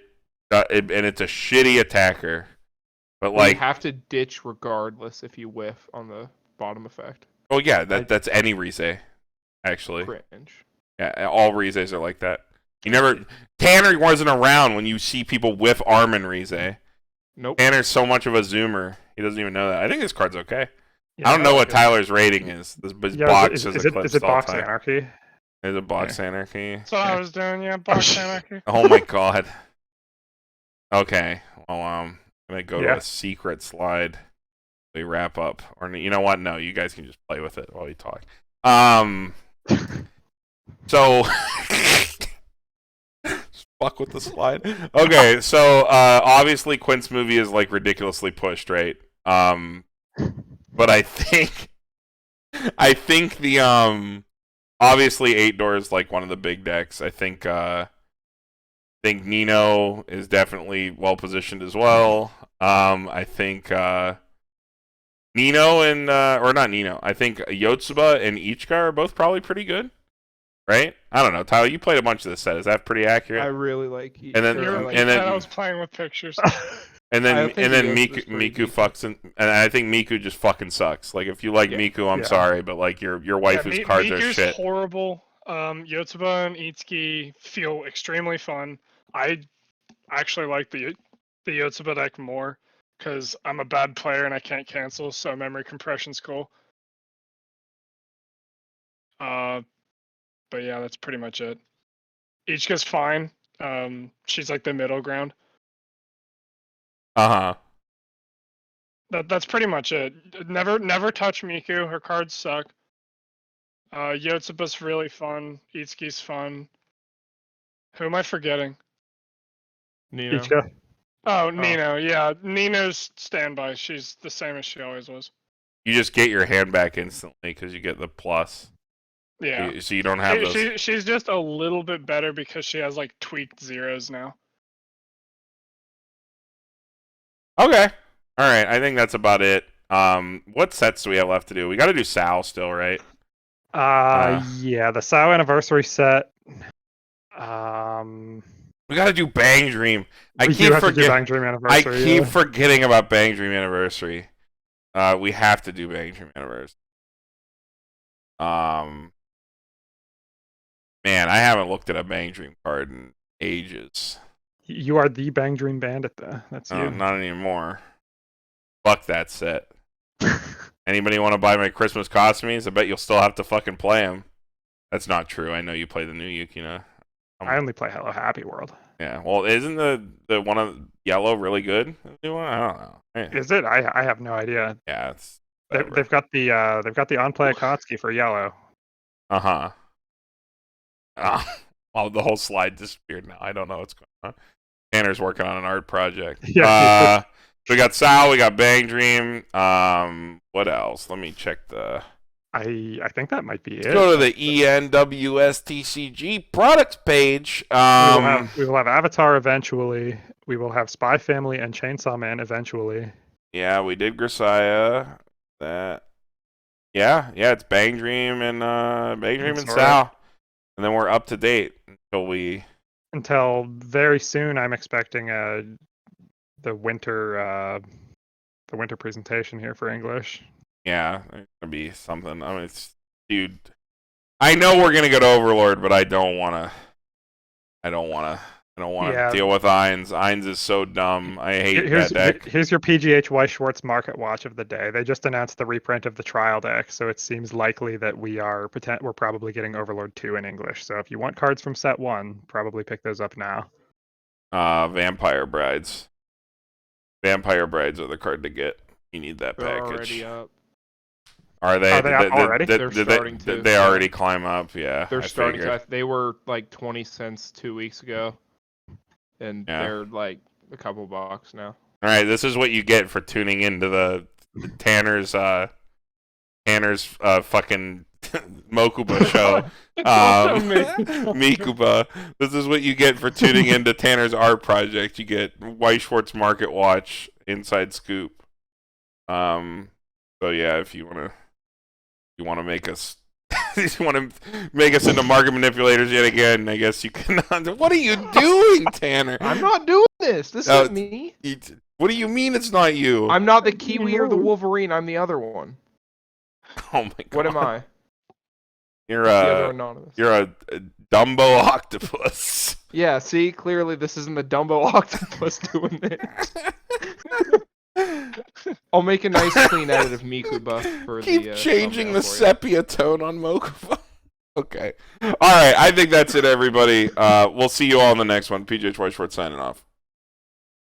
[SPEAKER 3] it's a shitty attacker. But
[SPEAKER 4] You
[SPEAKER 3] like,
[SPEAKER 4] have to ditch regardless if you whiff on the bottom effect.
[SPEAKER 3] oh yeah, that's any Rize, actually.
[SPEAKER 4] Cringe.
[SPEAKER 3] Yeah, all Rizes are like that. Tanner wasn't around when you see people whiff Armin Rize.
[SPEAKER 4] Nope.
[SPEAKER 3] Tanner's so much of a zoomer, he doesn't even know that. I think this card's okay.
[SPEAKER 2] Yeah,
[SPEAKER 3] I don't know what
[SPEAKER 2] like
[SPEAKER 3] Tyler's rating is. This box is
[SPEAKER 2] it box anarchy?
[SPEAKER 3] Is it box anarchy?
[SPEAKER 1] That's what I was doing, yeah, box anarchy.
[SPEAKER 3] Oh my god. Okay. Well, I'm gonna go to a secret slide. We wrap up, or you know what? No, you guys can just play with it while we talk. So fuck with the slide. Okay, so obviously Quints Movie is like ridiculously pushed, right? But I think the obviously 8 Doors like one of the big decks. I think Nino is definitely well positioned as well. I think Nino and or not Nino. I think Yotsuba and Ichika are both probably pretty good. Right? I don't know. Tyler, you played a bunch of this set. Is that pretty accurate?
[SPEAKER 4] I really like.
[SPEAKER 3] And then-
[SPEAKER 1] I was playing with pictures.
[SPEAKER 3] And then
[SPEAKER 4] I think
[SPEAKER 3] Miku fucks and I think Miku just fucking sucks. Like if you like Miku, I'm sorry, but like your waifu's cards are
[SPEAKER 1] Miku's
[SPEAKER 3] shit.
[SPEAKER 1] horrible. Yotsuba and Itsuki feel extremely fun. I actually like the Yotsuba deck more because I'm a bad player and I can't cancel, so memory compression's cool. But yeah, that's pretty much it. Ichika's fine. She's like the middle ground.
[SPEAKER 3] Uh-huh.
[SPEAKER 1] That's pretty much it. Never touch Miku. Her cards suck. Yotsuba's really fun. Itsuki's fun. Who am I forgetting?
[SPEAKER 4] Nino.
[SPEAKER 2] Ichika.
[SPEAKER 1] Oh, Nino. Yeah, Nino's standby. She's the same as she always was.
[SPEAKER 3] You just get your hand back instantly because you get the plus.
[SPEAKER 1] Yeah.
[SPEAKER 3] So you don't have those.
[SPEAKER 1] She's just a little bit better because she has like tweaked zeros now.
[SPEAKER 3] Okay. All right. I think that's about it. What sets do we have left to do? We got to do Sal still, right?
[SPEAKER 2] Yeah, the SAO anniversary set.
[SPEAKER 3] We got to do Bang Dream.
[SPEAKER 2] We do have to do Bang Dream anniversary.
[SPEAKER 3] I keep forgetting about Bang Dream anniversary. We have to do Bang Dream anniversary. Man, I haven't looked at a Bang Dream card in ages.
[SPEAKER 2] You are the Bang Dream Bandit, though. That's you.
[SPEAKER 3] Not anymore. Fuck that set. Anybody want to buy my Christmas costumes? I bet you'll still have to fucking play them. That's not true. I know you play the new Yukina.
[SPEAKER 2] I only play Hello Happy World.
[SPEAKER 3] Yeah. Well, isn't the one of yellow really good? The new one? I don't know.
[SPEAKER 2] Is it? I have no idea.
[SPEAKER 3] Yeah, it's
[SPEAKER 2] they've got the on play Akatsuki for yellow.
[SPEAKER 3] Uh-huh. Oh, the whole slide disappeared now. I don't know what's going on. Tanner's working on an art project.
[SPEAKER 2] Yeah.
[SPEAKER 3] We got Sal, we got Bang Dream. What else? Let me check the...
[SPEAKER 2] I think that might be it.
[SPEAKER 3] Let's go to the ENWSTCG products page.
[SPEAKER 2] We will have Avatar eventually. We will have Spy Family and Chainsaw Man eventually.
[SPEAKER 3] Yeah, we did Grisaya. That. Yeah, it's Bang Dream and Sal. And then we're up to date
[SPEAKER 2] until very soon. I'm expecting the winter presentation here for English.
[SPEAKER 3] Yeah, there's gonna be something. I mean, dude. I know we're gonna go to Overlord, but I don't wanna deal with Ainz. Ainz is so dumb. I hate that deck.
[SPEAKER 2] Here's your PGH Weiss Schwarz market watch of the day. They just announced the reprint of the trial deck, so it seems likely that we're probably getting Overlord 2 in English. So if you want cards from set 1, probably pick those up now.
[SPEAKER 3] Vampire Brides. Vampire Brides are the card to get. You need that
[SPEAKER 4] They're
[SPEAKER 3] package.
[SPEAKER 4] already up.
[SPEAKER 3] Are they?
[SPEAKER 2] Are they up already?
[SPEAKER 4] They're starting to.
[SPEAKER 3] They already climb up. Yeah.
[SPEAKER 4] They're
[SPEAKER 3] I
[SPEAKER 4] starting
[SPEAKER 3] figured.
[SPEAKER 4] to. They were like 20 cents 2 weeks ago, and they're like a couple bucks now.
[SPEAKER 3] All right, this is what you get for tuning into the Tanner's fucking Mokuba show. Mikuba. This is what you get for tuning into Tanner's art project. You get Weiss Schwarz Market Watch Inside Scoop. So yeah, if you wanna make us into market manipulators yet again, I guess you can. What are you doing, Tanner?
[SPEAKER 4] I'm not doing this. This isn't me.
[SPEAKER 3] What do you mean it's not you?
[SPEAKER 4] I'm not the Kiwi or the Wolverine. I'm the other one.
[SPEAKER 3] Oh my god.
[SPEAKER 4] What am I?
[SPEAKER 3] You're
[SPEAKER 4] The other anonymous.
[SPEAKER 3] You're a Dumbo octopus.
[SPEAKER 4] Yeah, see, clearly this isn't the Dumbo octopus doing this. I'll make a nice clean edit of Mikuba for
[SPEAKER 3] Keep changing the sepia tone on Mokuba. Okay. All right, I think that's it, everybody. We'll see you all in the next one. PJ Weiss Schwarz signing off.